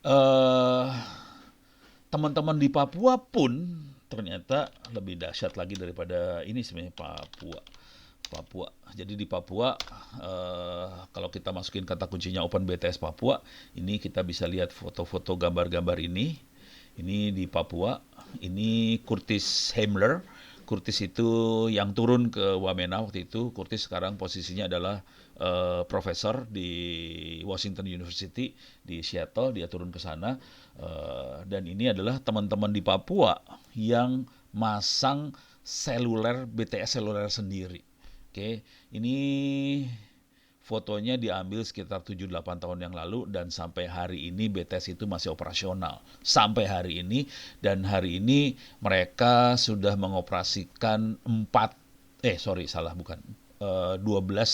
Speaker 2: eh, teman-teman di Papua pun ternyata lebih dahsyat lagi daripada ini sebenarnya Papua. Jadi di Papua kalau kita masukin kata kuncinya Open BTS Papua, ini kita bisa lihat foto-foto gambar-gambar ini. Ini di Papua. Ini Curtis Himmler. Curtis itu yang turun ke Wamena waktu itu. Curtis sekarang posisinya adalah profesor di Washington University di Seattle. Dia turun ke sana. Dan ini adalah teman-teman di Papua yang masang BTS seluler sendiri. Oke, ini fotonya diambil sekitar 7-8 tahun yang lalu dan sampai hari ini BTS itu masih operasional. Sampai hari ini dan hari ini mereka sudah mengoperasikan 12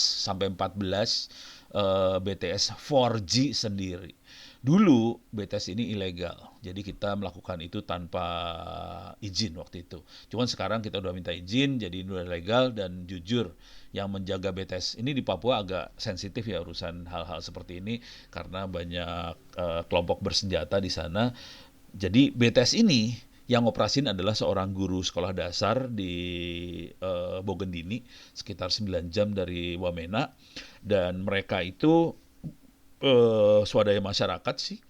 Speaker 2: sampai 14 BTS 4G sendiri. Dulu BTS ini ilegal, jadi kita melakukan itu tanpa izin waktu itu. Cuman sekarang kita udah minta izin, jadi udah legal dan jujur yang menjaga BTS ini di Papua agak sensitif ya urusan hal-hal seperti ini karena banyak kelompok bersenjata di sana. Jadi BTS ini yang operasin adalah seorang guru sekolah dasar di Bogendini, sekitar 9 jam dari Wamena, dan mereka itu swadaya masyarakat sih.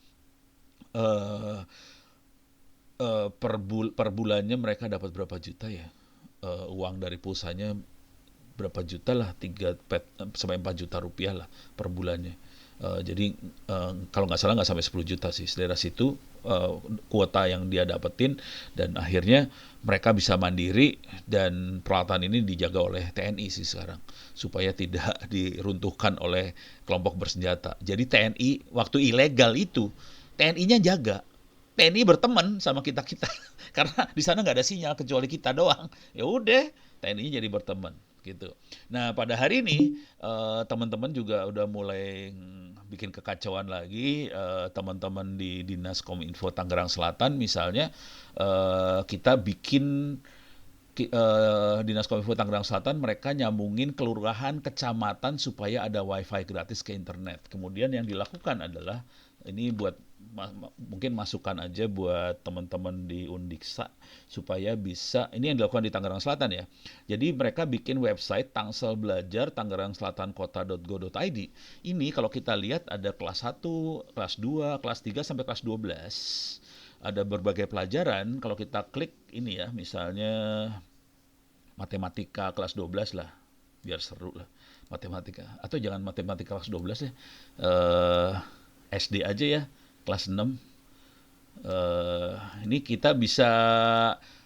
Speaker 2: Per bulannya mereka dapat berapa juta ya? Uang dari pulsanya berapa juta lah, 3 sampai 4 juta rupiah lah per bulannya. Jadi kalau nggak salah nggak sampai 10 juta sih, daerah situ kuota yang dia dapetin dan akhirnya mereka bisa mandiri dan peralatan ini dijaga oleh TNI sih sekarang supaya tidak diruntuhkan oleh kelompok bersenjata. Jadi TNI waktu ilegal itu TNI-nya jaga. TNI berteman sama kita-kita karena di sana nggak ada sinyal kecuali kita doang. Ya udah, TNI jadi berteman gitu. Nah, pada hari ini teman-teman juga udah mulai bikin kekacauan lagi. Teman-teman di Dinas Kominfo Tangerang Selatan misalnya kita bikin Dinas Kominfo Tangerang Selatan mereka nyambungin kelurahan, kecamatan supaya ada wifi gratis ke internet. Kemudian yang dilakukan adalah ini buat mungkin masukan aja buat teman-teman di Undiksa supaya bisa, ini yang dilakukan di Tangerang Selatan ya. Jadi mereka bikin website Tangsel Belajar Tangerang Selatan Kota.go.id. Ini kalau kita lihat ada kelas 1, kelas 2, kelas 3 sampai kelas 12. Ada berbagai pelajaran. Kalau kita klik ini ya, misalnya matematika kelas 12 lah, biar seru lah matematika. Atau jangan matematika kelas 12 ya, SD aja ya, kelas 6. Ini kita bisa,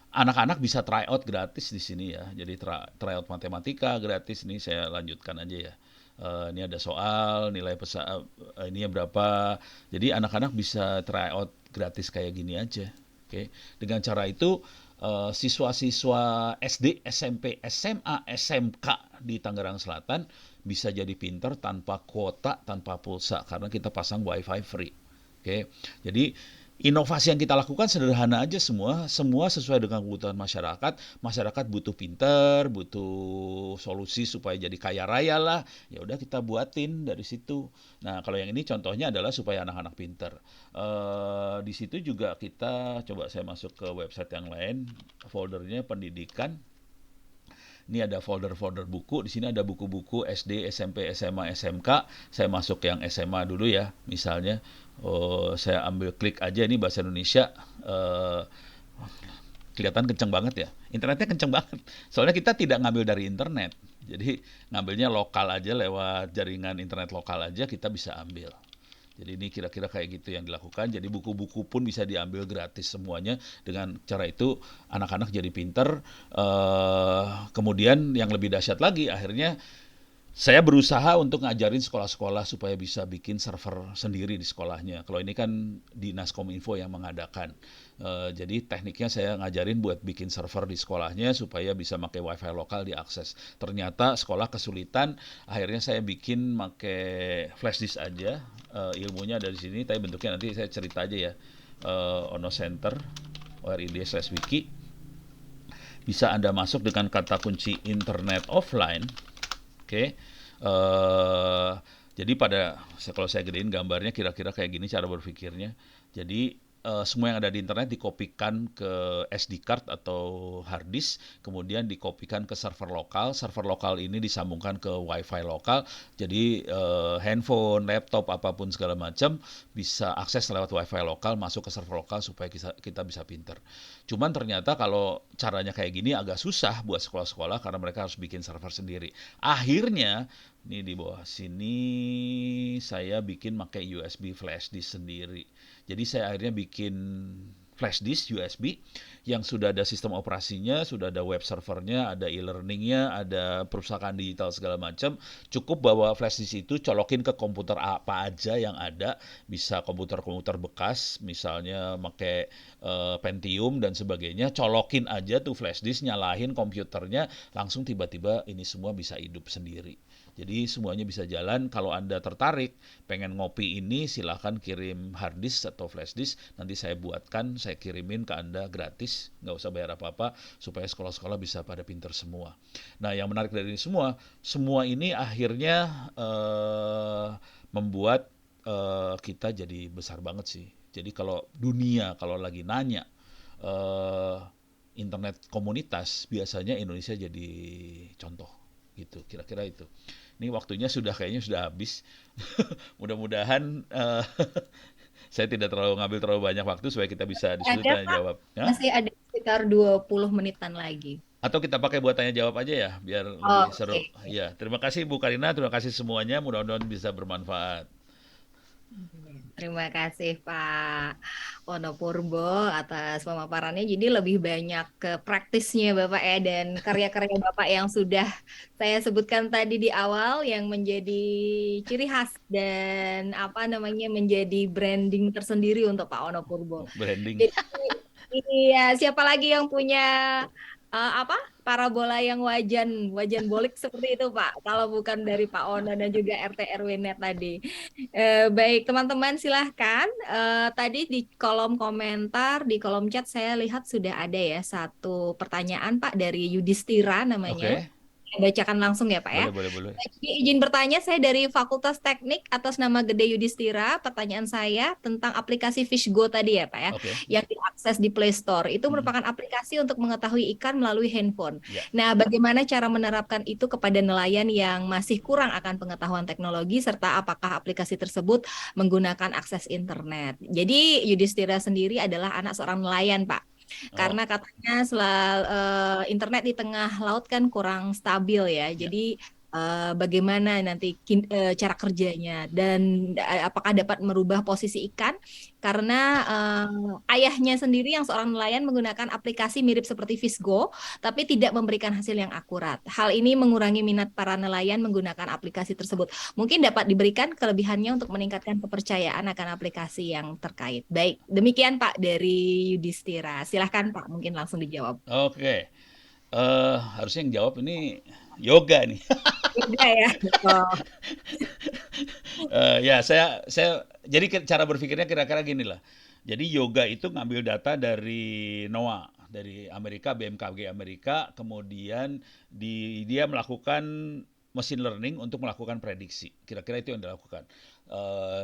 Speaker 2: anak-anak bisa try out gratis di sini ya. Jadi try out matematika gratis. Ini saya lanjutkan aja ya. Ini ada soal, nilai ini berapa. Jadi anak-anak bisa try out gratis kayak gini aja. Oke. Dengan cara itu siswa-siswa SD, SMP, SMA, SMK di Tangerang Selatan bisa jadi pinter tanpa kuota, tanpa pulsa karena kita pasang WiFi free. Oke. Jadi inovasi yang kita lakukan sederhana aja semua, semua sesuai dengan kebutuhan masyarakat. Masyarakat butuh pinter, butuh solusi supaya jadi kaya raya lah. Ya udah kita buatin dari situ. Nah, kalau yang ini contohnya adalah supaya anak-anak pinter. Di situ juga kita coba saya masuk ke website yang lain, foldernya pendidikan. Ini ada folder-folder buku. Di sini ada buku-buku SD, SMP, SMA, SMK. Saya masuk yang SMA dulu ya, misalnya. Saya ambil klik aja ini bahasa Indonesia. Kelihatan kenceng banget ya. Internetnya kenceng banget. Soalnya kita tidak ngambil dari internet. Jadi ngambilnya lokal aja lewat jaringan internet lokal aja kita bisa ambil. Jadi ini kira-kira kayak gitu yang dilakukan. Jadi buku-buku pun bisa diambil gratis semuanya. Dengan cara itu anak-anak jadi pinter. Kemudian yang lebih dahsyat lagi, akhirnya saya berusaha untuk ngajarin sekolah-sekolah supaya bisa bikin server sendiri di sekolahnya. Kalau ini kan Dinas Kominfo yang mengadakan. Jadi tekniknya saya ngajarin buat bikin server di sekolahnya supaya bisa pakai WiFi lokal diakses. Ternyata sekolah kesulitan, akhirnya saya bikin pakai flash disk aja. Ilmunya dari sini, tapi bentuknya nanti saya cerita aja ya. Ono Center, ORID/wiki. Bisa Anda masuk dengan kata kunci internet offline. Oke. Jadi kalau saya gedein gambarnya kira-kira kayak gini cara berpikirnya. Jadi semua yang ada di internet dikopikan ke SD card atau hard disk, kemudian dikopikan ke server lokal. Server lokal ini disambungkan ke WiFi lokal. Jadi handphone, laptop, apapun segala macam bisa akses lewat WiFi lokal masuk ke server lokal supaya kita bisa pinter. Cuman ternyata kalau caranya kayak gini agak susah buat sekolah-sekolah karena mereka harus bikin server sendiri. Akhirnya ini di bawah sini saya bikin pakai USB flash disk sendiri. Jadi saya akhirnya bikin flash disk USB yang sudah ada sistem operasinya, sudah ada web servernya, ada e-learningnya, ada perpustakaan digital segala macam. Cukup bawa flash disk itu colokin ke komputer apa aja yang ada, bisa komputer-komputer bekas, misalnya pakai Pentium dan sebagainya, colokin aja tuh flash disk, nyalahin komputernya, langsung tiba-tiba ini semua bisa hidup sendiri. Jadi semuanya bisa jalan. Kalau Anda tertarik, pengen ngopi ini, silahkan kirim hard disk atau flash disk. Nanti saya buatkan, saya kirimin ke Anda gratis. Nggak usah bayar apa-apa, supaya sekolah-sekolah bisa pada pinter semua. Nah, yang menarik dari ini semua ini akhirnya membuat kita jadi besar banget sih. Jadi kalau dunia, kalau lagi nanya, internet komunitas, biasanya Indonesia jadi contoh. Gitu, kira-kira itu. Ini waktunya kayaknya sudah habis. Mudah-mudahan saya tidak ngambil terlalu banyak waktu supaya kita bisa diskusi
Speaker 1: Ada
Speaker 2: tanya
Speaker 1: Pak,
Speaker 2: jawab. Ya?
Speaker 1: masih ada sekitar 20 menitan lagi.
Speaker 2: Atau kita pakai buat tanya jawab aja ya, biar lebih seru.
Speaker 1: Oke.
Speaker 2: Ya, terima kasih Bu Karina, terima kasih semuanya. Mudah-mudahan bisa bermanfaat.
Speaker 1: Terima kasih Pak Wonopurbo atas pemaparannya. Jadi lebih banyak ke praktisnya Bapak ya dan karya-karya Bapak yang sudah saya sebutkan tadi di awal yang menjadi ciri khas dan menjadi branding tersendiri untuk Pak Wonopurbo.
Speaker 2: Branding.
Speaker 1: Jadi iya, siapa lagi yang punya parabola yang wajan bolik seperti itu Pak, kalau bukan dari Pak Ono dan juga RT RW Net tadi. Baik teman-teman silahkan. Tadi di kolom komentar, di kolom chat saya lihat sudah ada ya satu pertanyaan Pak dari Yudhistira namanya.
Speaker 2: Oke.
Speaker 1: Bacakan langsung ya Pak ya.
Speaker 2: Boleh.
Speaker 1: Jadi, izin bertanya, saya dari Fakultas Teknik atas nama Gede Yudhistira. Pertanyaan saya tentang aplikasi Fishgo tadi ya Pak ya,
Speaker 2: Oke.
Speaker 1: yang diakses di Play Store. Itu merupakan aplikasi untuk mengetahui ikan melalui handphone.
Speaker 2: Ya.
Speaker 1: Nah, bagaimana cara menerapkan itu kepada nelayan yang masih kurang akan pengetahuan teknologi, serta apakah aplikasi tersebut menggunakan akses internet? Jadi Yudhistira sendiri adalah anak seorang nelayan Pak. Karena katanya internet di tengah laut kan kurang stabil ya. Jadi bagaimana nanti cara kerjanya dan apakah dapat merubah posisi ikan karena ayahnya sendiri yang seorang nelayan menggunakan aplikasi mirip seperti Fishgo tapi tidak memberikan hasil yang akurat. Hal ini mengurangi minat para nelayan menggunakan aplikasi tersebut. Mungkin dapat diberikan kelebihannya untuk meningkatkan kepercayaan akan aplikasi yang terkait. Baik, demikian Pak dari Yudhistira. Silahkan Pak, mungkin langsung dijawab.
Speaker 2: Oke, harusnya yang jawab ini yoga nih.
Speaker 1: Beda ya. Oh,
Speaker 2: Ya, saya jadi cara berpikirnya kira-kira gini lah. Jadi yoga itu ngambil data dari NOAA, dari Amerika, BMKG Amerika, kemudian dia melakukan machine learning untuk melakukan prediksi. Kira-kira itu yang dilakukan.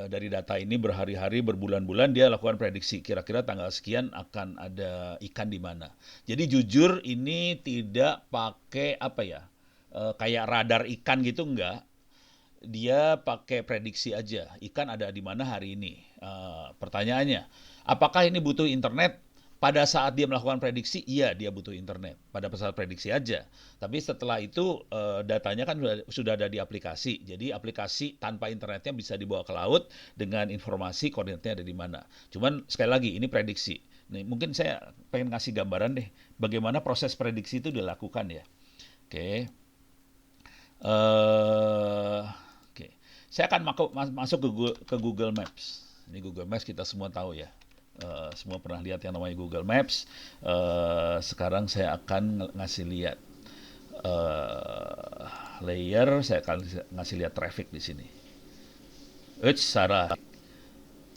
Speaker 2: Dari data ini berhari-hari, berbulan-bulan dia lakukan prediksi. Kira-kira tanggal sekian akan ada ikan di mana. Jadi jujur ini tidak pakai apa ya, kayak radar ikan gitu enggak. Dia pakai prediksi aja, ikan ada di mana hari ini. Pertanyaannya, apakah ini butuh internet? Pada saat dia melakukan prediksi, iya dia butuh internet. Pada saat prediksi aja. Tapi setelah itu datanya kan sudah ada di aplikasi. Jadi aplikasi tanpa internetnya bisa dibawa ke laut dengan informasi koordinatnya ada di mana. Cuman sekali lagi ini prediksi. Nih, mungkin saya pengen ngasih gambaran deh bagaimana proses prediksi itu dilakukan ya. Oke. Eh, Oke, saya akan masuk ke Google Maps. Ini Google Maps kita semua tahu ya. Semua pernah lihat yang namanya Google Maps. Sekarang saya akan ngasih lihat layer. Saya akan ngasih lihat traffic di sini. Sarah.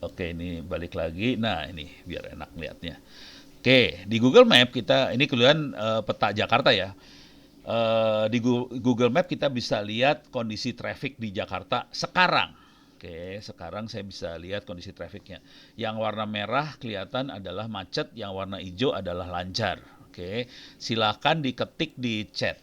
Speaker 2: Oke, ini balik lagi. Nah, ini biar enak lihatnya. Oke, di Google Map kita ini kelihatan peta Jakarta ya. Di Google Map kita bisa lihat kondisi traffic di Jakarta sekarang. Oke, sekarang saya bisa lihat kondisi trafficnya. Yang warna merah kelihatan adalah macet, yang warna hijau adalah lancar. Oke, silakan diketik di chat.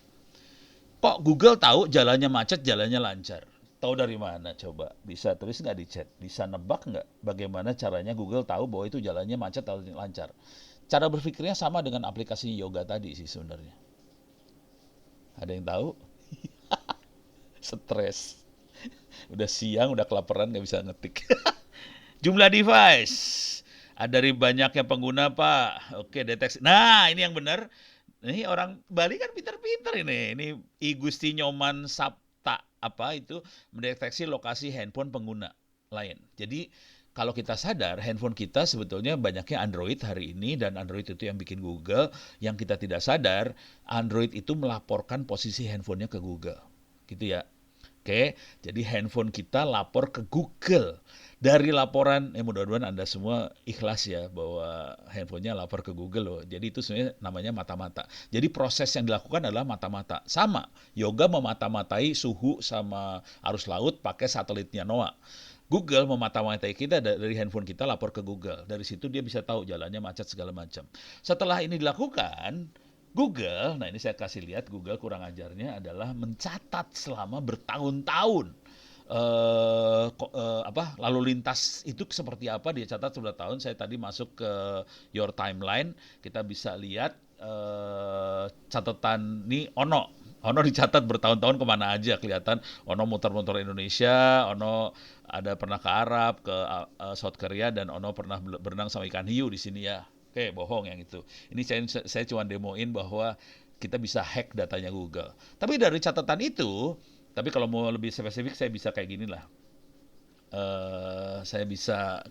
Speaker 2: Kok Google tahu jalannya macet, jalannya lancar? Tahu dari mana coba? Bisa tulis nggak di chat? Bisa nebak nggak bagaimana caranya Google tahu bahwa itu jalannya macet atau lancar? Cara berpikirnya sama dengan aplikasi yoga tadi sih sebenarnya. Ada yang tahu? Stres. Udah siang, udah kelaparan, nggak bisa ngetik. Jumlah device. Dari banyaknya pengguna, Pak. Oke, deteksi. Nah, ini yang benar. Ini orang Bali kan pintar-pintar ini. Ini I Gusti Nyoman Sapta. Apa itu? Mendeteksi lokasi handphone pengguna lain. Jadi, kalau kita sadar, handphone kita sebetulnya banyaknya Android hari ini, dan Android itu yang bikin Google. Yang kita tidak sadar, Android itu melaporkan posisi handphonenya ke Google. Gitu ya. Oke, jadi handphone kita lapor ke Google. Dari laporan, mudah-mudahan Anda semua ikhlas ya bahwa handphonenya lapor ke Google loh. Jadi itu sebenarnya namanya mata-mata. Jadi proses yang dilakukan adalah mata-mata. Sama, yoga memata-matai suhu sama arus laut pakai satelitnya NOAA. Google memata-matai kita dari handphone kita lapor ke Google. Dari situ dia bisa tahu jalannya macet segala macam. Setelah ini dilakukan, Google, nah ini saya kasih lihat Google kurang ajarnya adalah mencatat selama bertahun-tahun lalu lintas itu seperti apa dia catat sudah tahun. Saya tadi masuk ke Your Timeline, kita bisa lihat catatan nih Ono dicatat bertahun-tahun kemana aja kelihatan. Ono muter-muter Indonesia, Ono ada pernah ke Arab, ke South Korea, dan Ono pernah berenang sama ikan hiu di sini ya. Oke, bohong yang itu. Ini saya cuma demoin bahwa kita bisa hack datanya Google. Tapi dari catatan itu, tapi kalau mau lebih spesifik saya bisa kayak gini lah.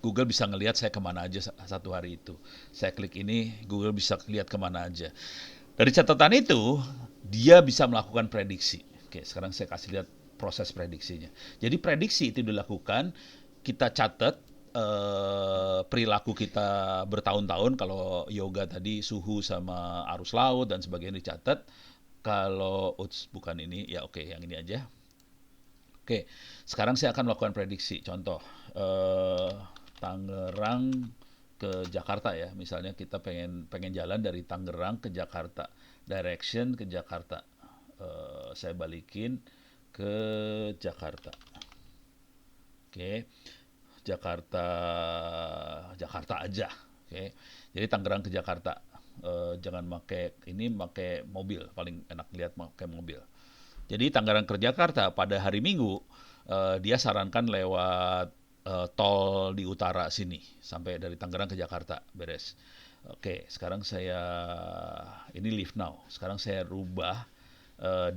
Speaker 2: Google bisa ngelihat saya kemana aja satu hari itu. Saya klik ini, Google bisa lihat kemana aja. Dari catatan itu, dia bisa melakukan prediksi. Oke, sekarang saya kasih lihat proses prediksinya. Jadi prediksi itu dilakukan, kita catat perilaku kita bertahun-tahun. Kalau yoga tadi suhu sama arus laut dan sebagainya dicatat. Kalau bukan ini, ya oke, yang ini aja. Oke, sekarang saya akan melakukan prediksi. Contoh, Tangerang ke Jakarta ya. Misalnya kita pengen jalan dari Tangerang ke Jakarta, direction ke Jakarta. Saya balikin ke Jakarta. Oke. Jakarta aja. Oke. Jadi Tangerang ke Jakarta. Jangan pakai mobil, paling enak lihat pakai mobil. Jadi Tangerang ke Jakarta pada hari Minggu dia sarankan lewat tol di utara sini sampai dari Tangerang ke Jakarta beres. Oke, sekarang ini Live Now. Sekarang saya rubah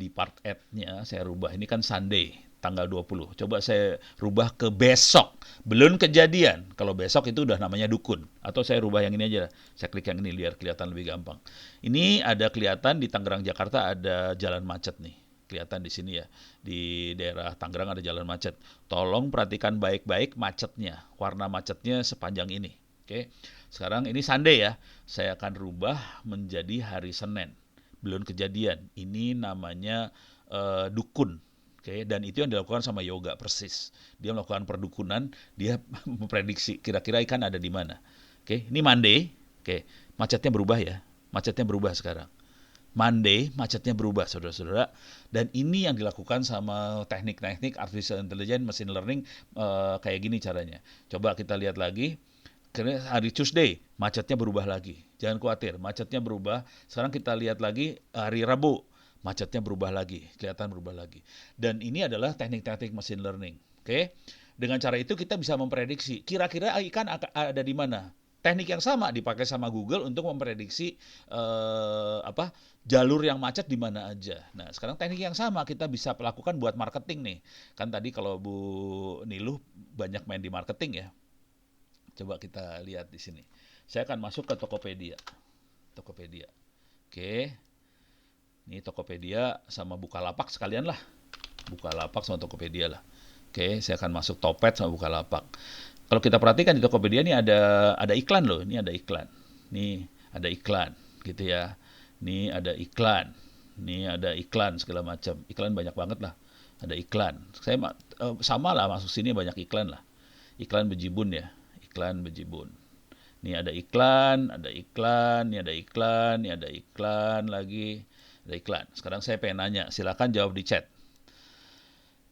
Speaker 2: di part add-nya, saya rubah. Ini kan Sunday, tanggal 20. Coba saya rubah ke besok. Belum kejadian. Kalau besok itu udah namanya dukun. Atau saya rubah yang ini aja. Saya klik yang ini biar kelihatan lebih gampang. Ini ada kelihatan di Tangerang Jakarta ada jalan macet nih. Kelihatan di sini ya. Di daerah Tangerang ada jalan macet. Tolong perhatikan baik-baik macetnya. Warna macetnya sepanjang ini. Oke. Sekarang ini Sunday ya. Saya akan rubah menjadi hari Senin. Belum kejadian. Ini namanya dukun. Oke, dan itu yang dilakukan sama yoga persis. Dia melakukan perdukunan, dia memprediksi kira-kira ikan ada di mana. Oke, ini Monday. Oke, macetnya berubah ya. Macetnya berubah sekarang. Monday, macetnya berubah, saudara-saudara. Dan ini yang dilakukan sama teknik-teknik artificial intelligence, machine learning, kayak gini caranya. Coba kita lihat lagi. Karena hari Tuesday, macetnya berubah lagi. Jangan khawatir, macetnya berubah. Sekarang kita lihat lagi hari Rabu, macetnya berubah lagi, kelihatan berubah lagi. Dan ini adalah teknik-teknik machine learning. Oke, dengan cara itu kita bisa memprediksi kira-kira ikan ada di mana. Teknik yang sama dipakai sama Google untuk memprediksi jalur yang macet di mana aja. Nah, sekarang teknik yang sama kita bisa lakukan buat marketing nih. Kan tadi kalau Bu Niluh banyak main di marketing ya. Coba kita lihat di sini. Saya akan masuk ke Tokopedia. Tokopedia. Oke. Ini Tokopedia sama Bukalapak sekalian lah. Bukalapak sama Tokopedia lah. Oke, saya akan masuk Topet sama Bukalapak. Kalau kita perhatikan di Tokopedia ini ada iklan loh. Ini ada iklan. Ini ada iklan gitu ya. Ini ada iklan. Ini ada iklan segala macam. Iklan banyak banget lah. Ada iklan. Saya sama lah masuk sini banyak iklan lah. Iklan bejibun ya. Iklan bejibun. Ini ada iklan, ada iklan, ini ada iklan, ini ada iklan lagi, ada iklan. Sekarang saya pengen nanya, silakan jawab di chat.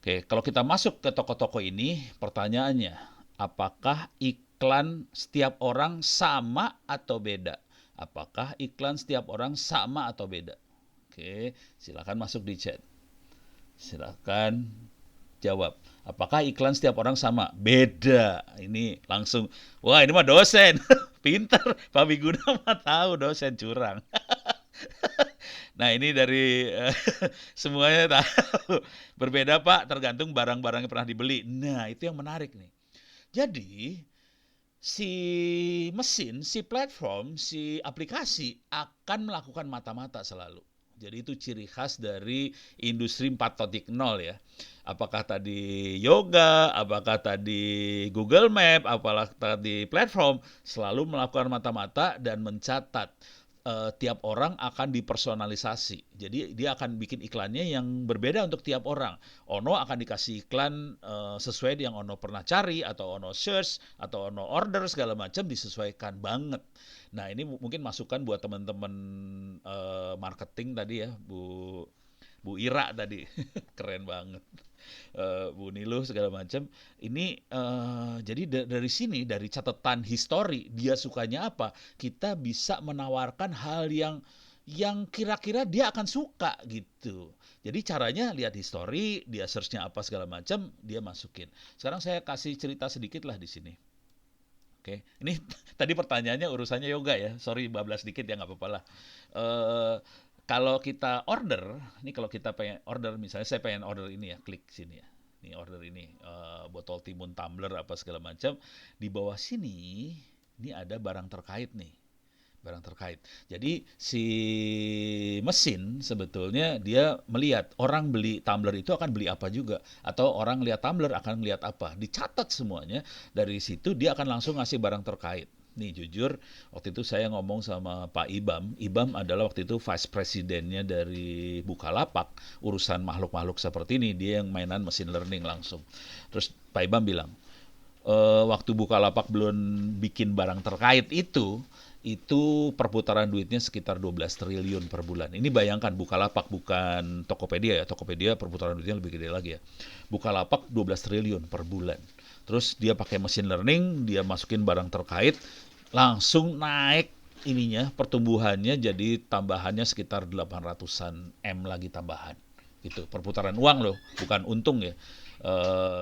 Speaker 2: Oke, kalau kita masuk ke toko-toko ini, pertanyaannya, apakah iklan setiap orang sama atau beda? Apakah iklan setiap orang sama atau beda? Oke, silakan masuk di chat. Silakan jawab. Apakah iklan setiap orang sama? Beda. Ini langsung, wah ini mah dosen. Pinter. Pak Biguna mah tahu dosen curang. Nah ini dari semuanya tahu. Berbeda Pak, tergantung barang-barang yang pernah dibeli. Nah itu yang menarik nih. Jadi si mesin, si platform, si aplikasi akan melakukan mata-mata selalu. Jadi itu ciri khas dari industri 4.0 ya. Apakah tadi yoga, apakah tadi Google Map, apakah tadi platform, selalu melakukan mata-mata dan mencatat. Tiap orang akan dipersonalisasi. Jadi dia akan bikin iklannya yang berbeda untuk tiap orang. Ono akan dikasih iklan sesuai yang Ono pernah cari, atau Ono search, atau Ono order, segala macam disesuaikan banget. Nah ini mungkin masukan buat teman-teman marketing tadi ya, Bu Ira tadi. Keren banget. Bu Niluh segala macam. Ini jadi dari sini, dari catatan histori dia sukanya apa, kita bisa menawarkan hal yang kira-kira dia akan suka gitu. Jadi caranya lihat histori, dia search-nya apa segala macam, dia masukin. Sekarang saya kasih cerita sedikit lah di sini. Oke, ini tadi pertanyaannya urusannya yoga ya. Sorry bablas dikit ya, nggak apa-apa lah. Kalau kita order, ini kalau kita pengen order, misalnya saya pengen order ini ya, klik sini ya. Ini order ini, botol timun tumbler apa segala macam. Di bawah sini, ini ada barang terkait nih. Barang terkait. Jadi si mesin sebetulnya dia melihat orang beli tumbler itu akan beli apa juga. Atau orang lihat tumbler akan melihat apa. Dicatat semuanya. Dari situ dia akan langsung ngasih barang terkait. Nih jujur, waktu itu saya ngomong sama Pak Ibam. Ibam adalah waktu itu vice presidennya dari Bukalapak. Urusan makhluk-makhluk seperti ini, dia yang mainan machine learning langsung. Terus Pak Ibam bilang, waktu Bukalapak belum bikin barang terkait itu perputaran duitnya sekitar 12 triliun per bulan. Ini bayangkan Bukalapak, bukan Tokopedia ya. Tokopedia perputaran duitnya lebih gede lagi ya. Bukalapak 12 triliun per bulan. Terus dia pakai machine learning, dia masukin barang terkait, langsung naik ininya, pertumbuhannya jadi tambahannya sekitar 800-an M lagi tambahan. Itu perputaran uang loh, bukan untung ya.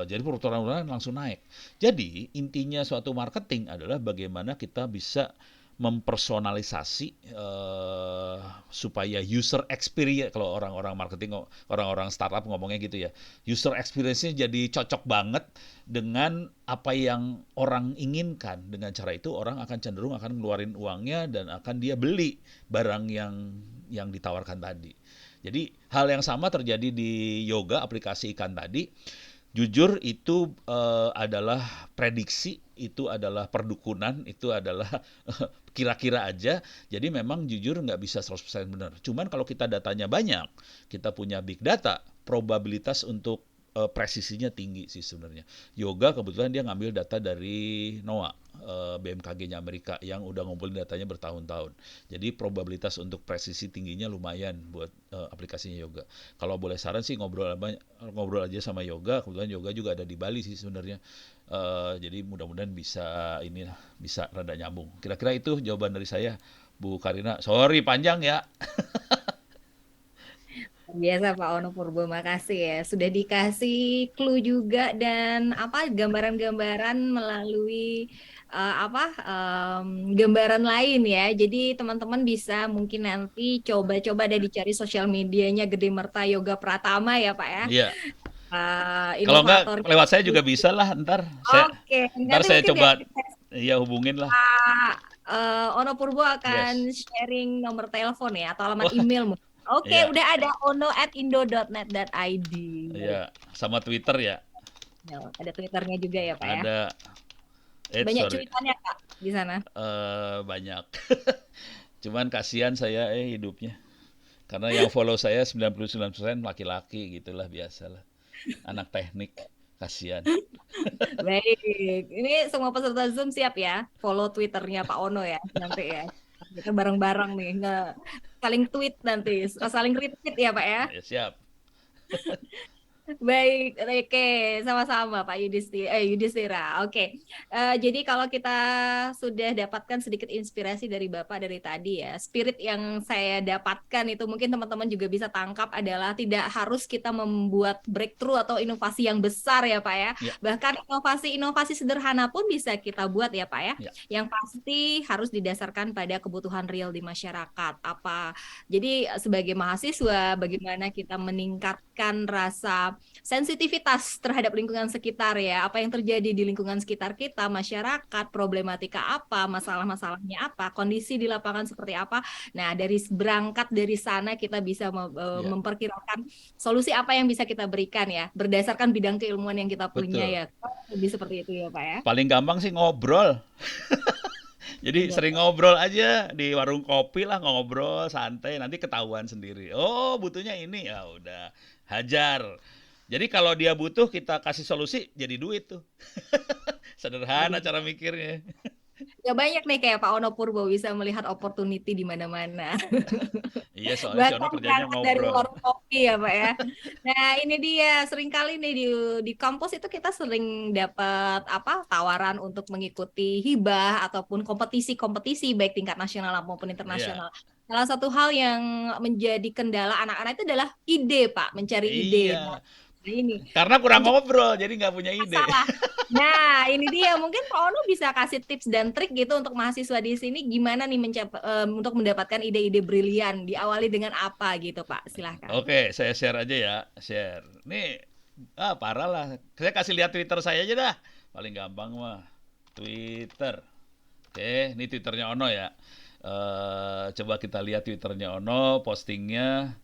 Speaker 2: Jadi perputaran uang langsung naik. Jadi intinya suatu marketing adalah bagaimana kita bisa mempersonalisasi supaya user experience, kalau orang-orang marketing, orang-orang startup ngomongnya gitu ya, user experience-nya jadi cocok banget dengan apa yang orang inginkan. Dengan cara itu orang akan cenderung akan ngeluarin uangnya dan akan dia beli barang yang ditawarkan tadi. Jadi hal yang sama terjadi di yoga, aplikasi ikan tadi. Jujur itu adalah prediksi, itu adalah perdukunan, itu adalah kira-kira aja. Jadi memang jujur nggak bisa 100% benar. Cuman kalau kita datanya banyak, kita punya big data, probabilitas untuk presisinya tinggi sih sebenarnya. Yoga kebetulan dia ngambil data dari NOAA, BMKG-nya Amerika yang udah ngumpulin datanya bertahun-tahun. Jadi probabilitas untuk presisi tingginya lumayan buat aplikasinya Yoga. Kalau boleh saran sih ngobrol aja sama Yoga. Kebetulan Yoga juga ada di Bali sih sebenarnya. Jadi mudah-mudahan bisa rada nyambung. Kira-kira itu jawaban dari saya, Bu Karina. Sorry panjang ya.
Speaker 1: Biasa Pak Ono Purbo, makasih ya. Sudah dikasih clue juga dan apa gambaran-gambaran melalui gambaran lain ya. Jadi teman-teman bisa mungkin nanti coba-coba ada dicari sosial medianya Gede Merta Yoga Pratama ya Pak ya.
Speaker 2: Iya. Kalau enggak
Speaker 1: Inovator.
Speaker 2: lewat saya juga bisa lah ntar.
Speaker 1: Oke,
Speaker 2: Ntar
Speaker 1: nanti
Speaker 2: saya
Speaker 1: mungkin
Speaker 2: coba hubungin lah.
Speaker 1: Pak Ono Purbo akan
Speaker 2: Yes.
Speaker 1: sharing nomor telepon ya atau alamat email. Oke,
Speaker 2: Iya.
Speaker 1: udah ada ono@indo.net.id.
Speaker 2: Iya, sama Twitter ya.
Speaker 1: Ya, ada Twitternya juga ya Pak ya.
Speaker 2: Ada.
Speaker 1: Banyak
Speaker 2: Sorry.
Speaker 1: cuitannya Kak di sana.
Speaker 2: Banyak. Cuman kasihan saya hidupnya. Karena yang follow saya 99% laki-laki gitulah, biasalah. Anak teknik, kasihan.
Speaker 1: Baik, ini semua peserta Zoom siap ya, follow Twitternya Pak Ono ya nanti ya. Kita bareng-bareng nih, nggak saling tweet nanti, saling retweet ya Pak ya.
Speaker 2: Ya, siap.
Speaker 1: Baik, oke, sama-sama Pak Yudhistira. Oke, jadi kalau kita sudah dapatkan sedikit inspirasi dari Bapak dari tadi ya, spirit yang saya dapatkan itu mungkin teman-teman juga bisa tangkap adalah tidak harus kita membuat breakthrough atau inovasi yang besar ya Pak ya.
Speaker 2: Ya.
Speaker 1: Bahkan inovasi-inovasi sederhana pun bisa kita buat ya Pak ya.
Speaker 2: Ya.
Speaker 1: Yang pasti harus didasarkan pada kebutuhan real di masyarakat. Jadi sebagai mahasiswa, bagaimana kita meningkatkan rasa sensitivitas terhadap lingkungan sekitar ya, apa yang terjadi di lingkungan sekitar kita, masyarakat, problematika apa, masalah-masalahnya apa, kondisi di lapangan seperti apa. Nah, berangkat dari sana kita bisa memperkirakan solusi apa yang bisa kita berikan ya, berdasarkan bidang keilmuan yang kita punya.
Speaker 2: Betul.
Speaker 1: Ya. Lebih seperti itu ya, Pak ya.
Speaker 2: Paling gampang sih ngobrol. Jadi sering ngobrol aja di warung kopi lah, ngobrol santai, nanti ketahuan sendiri. Oh, butuhnya ini, ya udah hajar. Jadi kalau dia butuh kita kasih solusi, jadi duit tuh. Sederhana cara mikirnya.
Speaker 1: Ya banyak nih kayak Pak Ono Purbo bisa melihat opportunity di mana-mana.
Speaker 2: Iya, soalnya si Ono
Speaker 1: Bahkan
Speaker 2: kerjanya
Speaker 1: berangkat dari
Speaker 2: ngobrol.
Speaker 1: warung kopi ya Pak ya. Nah ini dia seringkali nih di kampus itu kita sering dapat tawaran untuk mengikuti hibah ataupun kompetisi-kompetisi baik tingkat nasional maupun internasional. Salah satu hal yang menjadi kendala anak-anak itu adalah ide Pak, mencari ide.
Speaker 2: Iya.
Speaker 1: Nah ini.
Speaker 2: Karena kurang ngobrol, jadi nggak punya ide.
Speaker 1: Salah. Nah, ini dia. Mungkin Pak Ono bisa kasih tips dan trik gitu untuk mahasiswa di sini gimana nih untuk mendapatkan ide-ide brilian. Diawali dengan apa gitu, Pak? Silahkan.
Speaker 2: Oke, saya share aja ya. Share. Nih, parah lah. Saya kasih lihat Twitter saya aja dah. Paling gampang mah. Twitter. Oke, ini Twitternya Ono ya. Coba kita lihat Twitternya Ono, postingnya.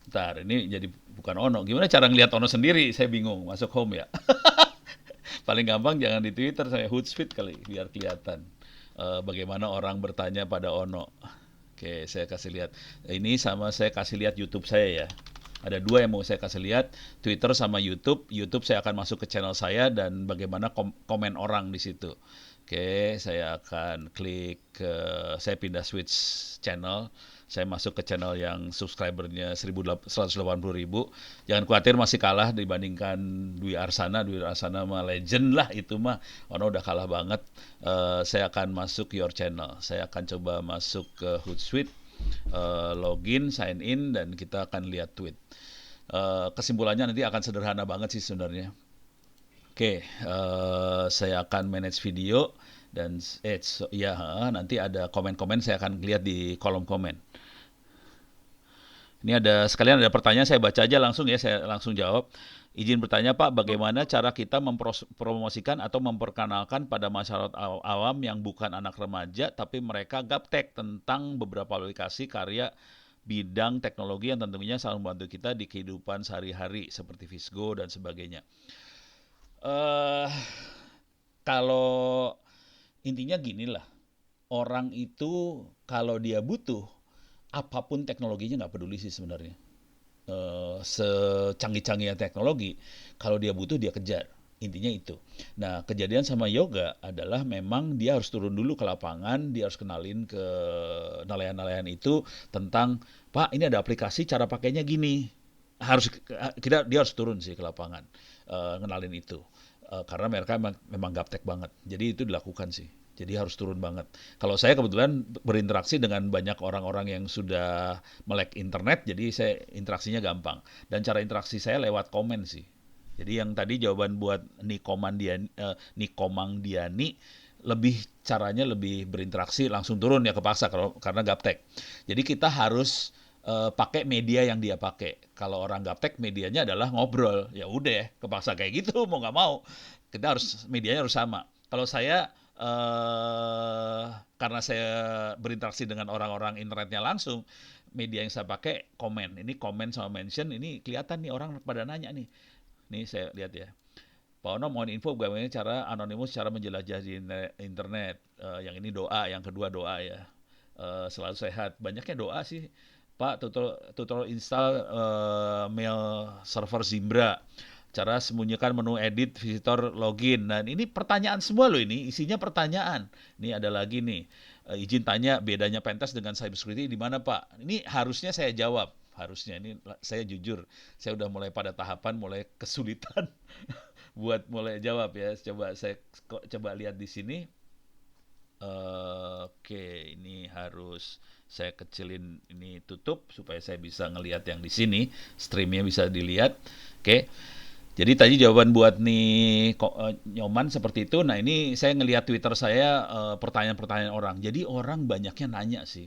Speaker 2: Bentar, ini jadi bukan Ono. Gimana cara ngelihat Ono sendiri? Saya bingung. Masuk home ya. Paling gampang jangan di Twitter, saya Hootsuite kali biar kelihatan bagaimana orang bertanya pada Ono. Oke, saya kasih lihat. Ini sama saya kasih lihat YouTube saya ya. Ada dua yang mau saya kasih lihat, Twitter sama YouTube. YouTube saya akan masuk ke channel saya dan bagaimana komen orang di situ. Oke, saya akan klik saya pindah switch channel. Saya masuk ke channel yang subscribernya 180.000. Jangan khawatir masih kalah dibandingkan Dwi Arsana. Dwi Arsana mah legend lah itu mah. Ono udah kalah banget. Saya akan masuk your channel. Saya akan coba masuk ke Hootsuite. Login, sign in, dan kita akan lihat tweet. Kesimpulannya nanti akan sederhana banget sih sebenarnya. Oke, saya akan manage video dan nanti ada komen-komen saya akan lihat di kolom komen. Ini sekalian ada pertanyaan, saya baca aja langsung ya, saya langsung jawab. Izin bertanya Pak, bagaimana cara kita mempromosikan atau memperkenalkan pada masyarakat awam yang bukan anak remaja tapi mereka gaptek tentang beberapa aplikasi karya bidang teknologi yang tentunya sangat membantu kita di kehidupan sehari-hari seperti Visgo dan sebagainya. Eh Kalau intinya gini lah, orang itu kalau dia butuh apapun teknologinya nggak peduli sih sebenarnya. Secanggih-canggihnya teknologi, kalau dia butuh dia kejar. Intinya itu. Nah, kejadian sama yoga adalah memang dia harus turun dulu ke lapangan, dia harus kenalin ke nelayan-nelayan itu tentang, Pak, ini ada aplikasi, cara pakainya gini. Dia harus turun sih ke lapangan, ngenalin itu. Karena mereka memang gaptek banget. Jadi itu dilakukan sih. Jadi harus turun banget. Kalau saya kebetulan berinteraksi dengan banyak orang-orang yang sudah melek internet, jadi saya interaksinya gampang. Dan cara interaksi saya lewat komen sih. Jadi yang tadi jawaban buat Nikomang Diani, caranya lebih berinteraksi, langsung turun ya kepaksa karena gaptek. Jadi kita harus pakai media yang dia pakai. Kalau orang gaptek medianya adalah ngobrol, ya udah kepaksa kayak gitu mau nggak mau. Medianya harus sama. Kalau saya karena saya berinteraksi dengan orang-orang internetnya langsung, media yang saya pakai komen. Ini komen sama mention, ini kelihatan nih orang pada nanya nih. Nih saya lihat ya. Pak Ono mohon info bagaimana cara anonimus cara menjelajah di internet. Yang ini doa, yang kedua doa ya. Selalu sehat. Banyaknya doa sih. Pak, tutorial install mail server Zimbra. Cara sembunyikan menu edit visitor login. Nah, ini pertanyaan semua loh ini, isinya pertanyaan. Ini ada lagi nih, izin tanya bedanya pentas dengan cybersecurity di mana Pak? Ini harusnya saya jawab, harusnya ini saya jujur, saya udah mulai pada tahapan mulai kesulitan buat mulai jawab ya. Coba lihat di sini. Oke, ini harus saya kecilin, ini tutup supaya saya bisa ngelihat yang di sini, streamnya bisa dilihat. Oke. Jadi tadi jawaban buat Nyoman seperti itu. Nah ini saya ngelihat Twitter saya, pertanyaan-pertanyaan orang. Jadi orang banyaknya nanya sih.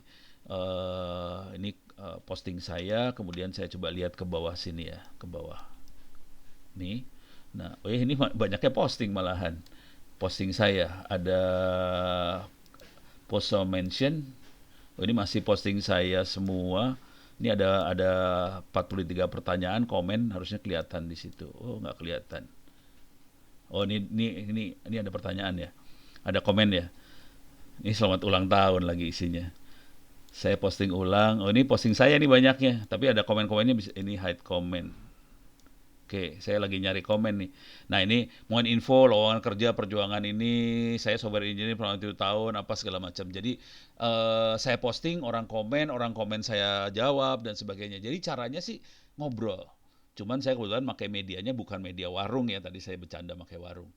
Speaker 2: Ini posting saya, kemudian saya coba lihat ke bawah sini ya, ke bawah. Nih. Nah, ini banyaknya posting malahan. Posting saya ada post mention. Ini masih posting saya semua. Ini ada 43 pertanyaan, komen harusnya kelihatan di situ. Oh, nggak kelihatan. Oh, ini ada pertanyaan ya. Ada komen ya. Ini selamat ulang tahun lagi isinya. Saya posting ulang. Oh, ini posting saya nih banyaknya. Tapi ada komen-komennya, ini hide comment. Oke, saya lagi nyari komen nih. Nah ini mohon info lowongan kerja perjuangan ini, saya software engineer pengalaman 7 tahun, apa segala macam. Jadi saya posting, orang komen saya jawab dan sebagainya. Jadi caranya sih ngobrol. Cuman saya kebetulan pakai medianya bukan media warung ya, tadi saya bercanda pakai warung.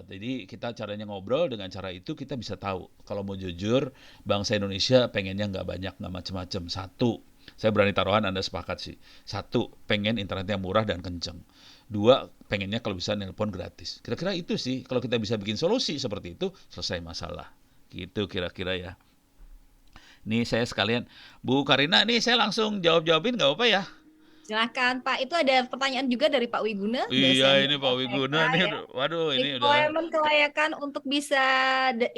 Speaker 2: Jadi kita caranya ngobrol, dengan cara itu kita bisa tahu. Kalau mau jujur, bangsa Indonesia pengennya nggak banyak, nggak macam-macam. Satu, saya berani taruhan Anda sepakat sih. Satu, pengen internetnya murah dan kenceng. Dua, pengennya kalau bisa nelpon gratis. Kira-kira itu sih. Kalau kita bisa bikin solusi seperti itu, selesai masalah. Gitu kira-kira ya. Nih saya sekalian, Bu Karina, nih saya langsung jawab-jawabin nggak apa ya?
Speaker 1: Silahkan Pak, itu ada pertanyaan juga dari Pak Wiguna,
Speaker 2: Iya,
Speaker 1: dosen
Speaker 2: ini Pak Wiguna
Speaker 1: IPK
Speaker 2: nih,
Speaker 1: ya.
Speaker 2: waduh ini udah
Speaker 1: Requirement kelayakan untuk bisa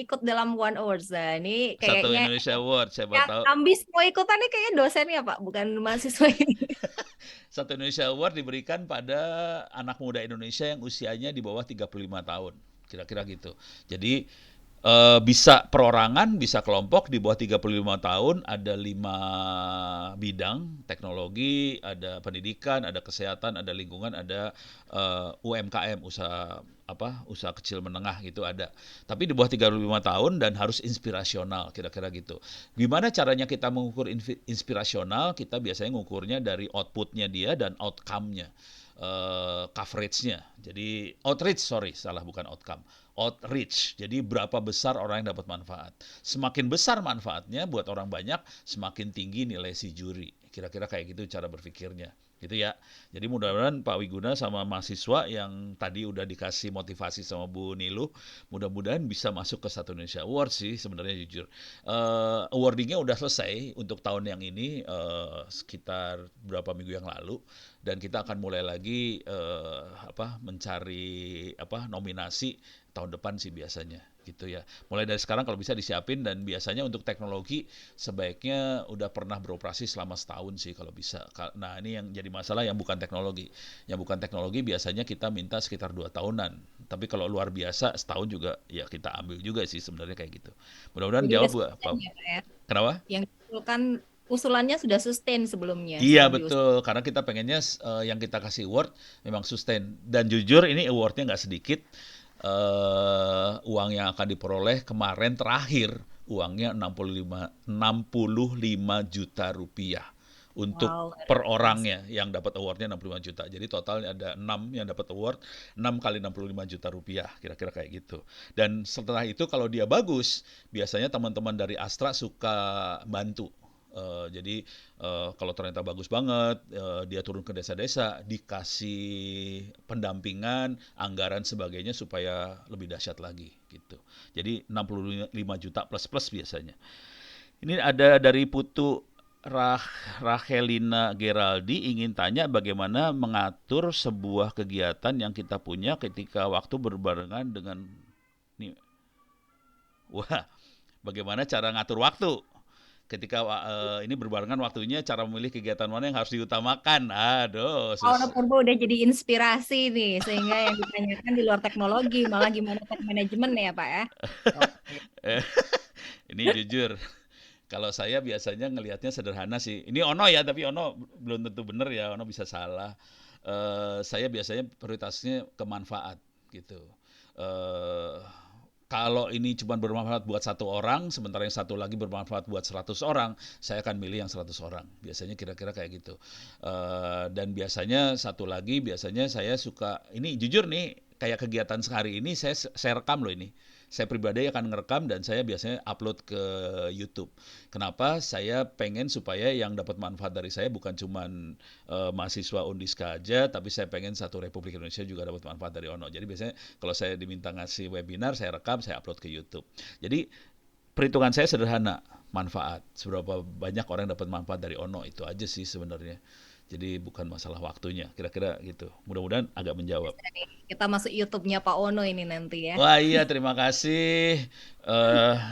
Speaker 1: ikut dalam One Awards. Nah, ini
Speaker 2: satu
Speaker 1: kayaknya
Speaker 2: Indonesia Award, siapa
Speaker 1: yang
Speaker 2: tahu.
Speaker 1: ambis mau ikutan nih kayaknya dosennya Pak, bukan mahasiswa ini.
Speaker 2: Satu Indonesia Award diberikan pada anak muda Indonesia yang usianya di bawah 35 tahun. Kira-kira gitu. Jadi bisa perorangan, bisa kelompok di bawah 35 tahun, ada 5 bidang, teknologi, ada pendidikan, ada kesehatan, ada lingkungan, ada UMKM, usaha kecil menengah gitu ada. Tapi di bawah 35 tahun dan harus inspirasional, kira-kira gitu. Gimana caranya kita mengukur inspirasional? Kita biasanya mengukurnya dari outputnya dia dan outcome-nya. Coverage-nya. Jadi outreach, sorry, salah bukan outcome. outreach. Jadi berapa besar orang yang dapat manfaat. Semakin besar manfaatnya buat orang banyak, semakin tinggi nilai si juri. Kira-kira kayak gitu cara berpikirnya. Gitu ya. Jadi mudah-mudahan Pak Wiguna sama mahasiswa yang tadi udah dikasih motivasi sama Bu Niluh, mudah-mudahan bisa masuk ke Satu Indonesia Award sih sebenarnya jujur. Awardingnya udah selesai untuk tahun yang ini sekitar berapa minggu yang lalu dan kita akan mulai lagi mencari nominasi tahun depan sih biasanya gitu ya. Mulai dari sekarang kalau bisa disiapin dan biasanya untuk teknologi sebaiknya udah pernah beroperasi selama setahun sih kalau bisa. Nah ini yang jadi masalah yang bukan teknologi. Yang bukan teknologi biasanya kita minta sekitar 2 tahunan. Tapi kalau luar biasa setahun juga ya kita ambil juga sih sebenarnya kayak gitu. Mudah-mudahan
Speaker 1: Jadi udah
Speaker 2: jawab
Speaker 1: sustain
Speaker 2: Pak.
Speaker 1: ya, Pak ya.
Speaker 2: Kenapa?
Speaker 1: Yang kan usulannya sudah sustain sebelumnya,
Speaker 2: Iya
Speaker 1: sudah
Speaker 2: betul, karena kita pengennya yang kita kasih award memang sustain. Dan jujur ini awardnya nggak sedikit. Uang yang akan diperoleh kemarin terakhir uangnya 65 juta rupiah untuk
Speaker 1: wow,
Speaker 2: per orangnya yang dapat awardnya 65 juta. Jadi total ada 6 yang dapat award, 6 kali 65 juta rupiah, kira-kira kayak gitu. Dan setelah itu kalau dia bagus, biasanya teman-teman dari Astra suka bantu. Jadi kalau ternyata bagus banget, dia turun ke desa-desa, dikasih pendampingan, anggaran sebagainya supaya lebih dahsyat lagi gitu. Jadi 65 juta plus-plus biasanya. Ini ada dari Putu Rachelina Geraldi ingin tanya bagaimana mengatur sebuah kegiatan yang kita punya ketika waktu berbarengan dengan nih. Wah, bagaimana cara ngatur waktu? Ketika ini berbarengan waktunya, cara memilih kegiatan mana yang harus diutamakan. Aduh,
Speaker 1: Pak Ono Purbo udah jadi inspirasi nih, sehingga yang ditanyakan di luar teknologi, malah gimana tech manajemen ya Pak ya. Oke.
Speaker 2: Ini jujur, kalau saya biasanya ngelihatnya sederhana sih. Ini Ono ya, tapi Ono belum tentu benar ya, Ono bisa salah. Saya biasanya prioritasnya ke manfaat gitu. Eh, Kalau ini cuma bermanfaat buat 1 orang, sementara yang satu lagi bermanfaat buat 100 orang, saya akan milih yang 100 orang. Biasanya kira-kira kayak gitu. Dan biasanya satu lagi, biasanya saya suka, ini jujur nih, kayak kegiatan sehari ini saya rekam loh ini. Saya pribadi akan ngerekam dan saya biasanya upload ke YouTube. Kenapa? Saya pengen supaya yang dapat manfaat dari saya bukan cuman mahasiswa Undiska aja, tapi saya pengen satu Republik Indonesia juga dapat manfaat dari Ono. Jadi biasanya kalau saya diminta ngasih webinar, saya rekam, saya upload ke YouTube. Jadi perhitungan saya sederhana, manfaat. Seberapa banyak orang yang dapat manfaat dari Ono itu aja sih sebenarnya. Jadi bukan masalah waktunya, kira-kira gitu. Mudah-mudahan agak menjawab.
Speaker 1: Kita masuk YouTube-nya Pak Ono ini nanti ya.
Speaker 2: Wah iya terima kasih.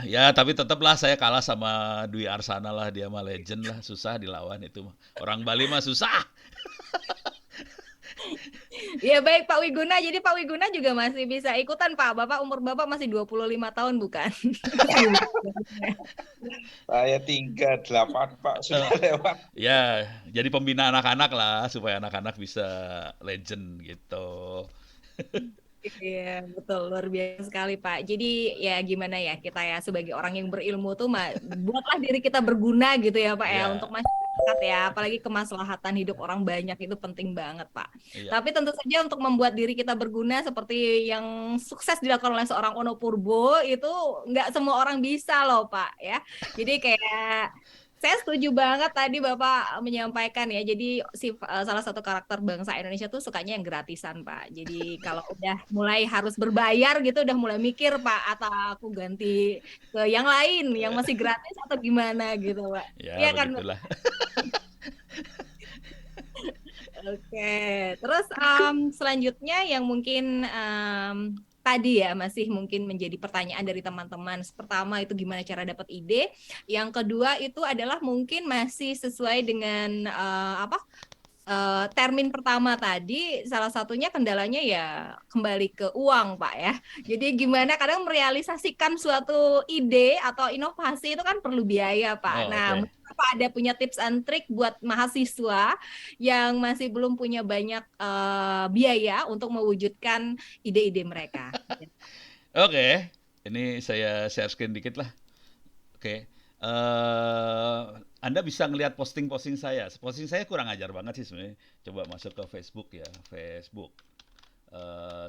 Speaker 2: Ya tapi tetaplah saya kalah sama Dwi Arsana lah, dia mah legend lah, susah dilawan itu mah. Orang Bali mah susah.
Speaker 1: Ya baik Pak Wiguna, jadi Pak Wiguna juga masih bisa ikutan Pak. Umur Bapak masih 25 tahun bukan?
Speaker 3: Saya 38 Pak, sudah lewat.
Speaker 2: Ya jadi pembina anak-anak lah supaya anak-anak bisa legend gitu.
Speaker 1: Iya, betul. Luar biasa sekali, Pak. Jadi ya gimana ya, kita ya sebagai orang yang berilmu tuh buatlah diri kita berguna gitu ya, Pak ya, untuk
Speaker 2: Ya,
Speaker 1: masyarakat ya. Apalagi kemaslahatan hidup orang banyak itu penting banget, Pak.
Speaker 2: iya.
Speaker 1: Tapi tentu saja untuk membuat diri kita berguna seperti yang sukses dilakukan oleh seorang Ono Purbo itu nggak semua orang bisa loh, Pak ya. Jadi kayak saya setuju banget tadi Bapak menyampaikan ya. Jadi salah satu karakter bangsa Indonesia tuh sukanya yang gratisan, Pak. Jadi kalau udah mulai harus berbayar gitu, udah mulai mikir, Pak, atau aku ganti ke yang lain yang masih gratis atau gimana gitu, Pak.
Speaker 2: Ya
Speaker 1: Iya kan?
Speaker 2: begitulah.
Speaker 1: Oke, terus selanjutnya yang mungkin tadi ya masih mungkin menjadi pertanyaan dari teman-teman. Pertama itu gimana cara dapat ide. Yang kedua itu adalah mungkin masih sesuai dengan termin pertama tadi, salah satunya kendalanya ya kembali ke uang, Pak ya. Jadi gimana kadang merealisasikan suatu ide atau inovasi itu kan perlu biaya, Pak.
Speaker 2: Oh,
Speaker 1: Nah,
Speaker 2: oke.
Speaker 1: mungkin Pak ada punya tips and trick buat mahasiswa yang masih belum punya banyak biaya untuk mewujudkan ide-ide mereka.
Speaker 2: Oke. Ini saya share screen dikit lah. Oke. Anda bisa ngelihat posting-posting saya. Posting saya kurang ajar banget sih sebenarnya. Coba masuk ke Facebook ya, Facebook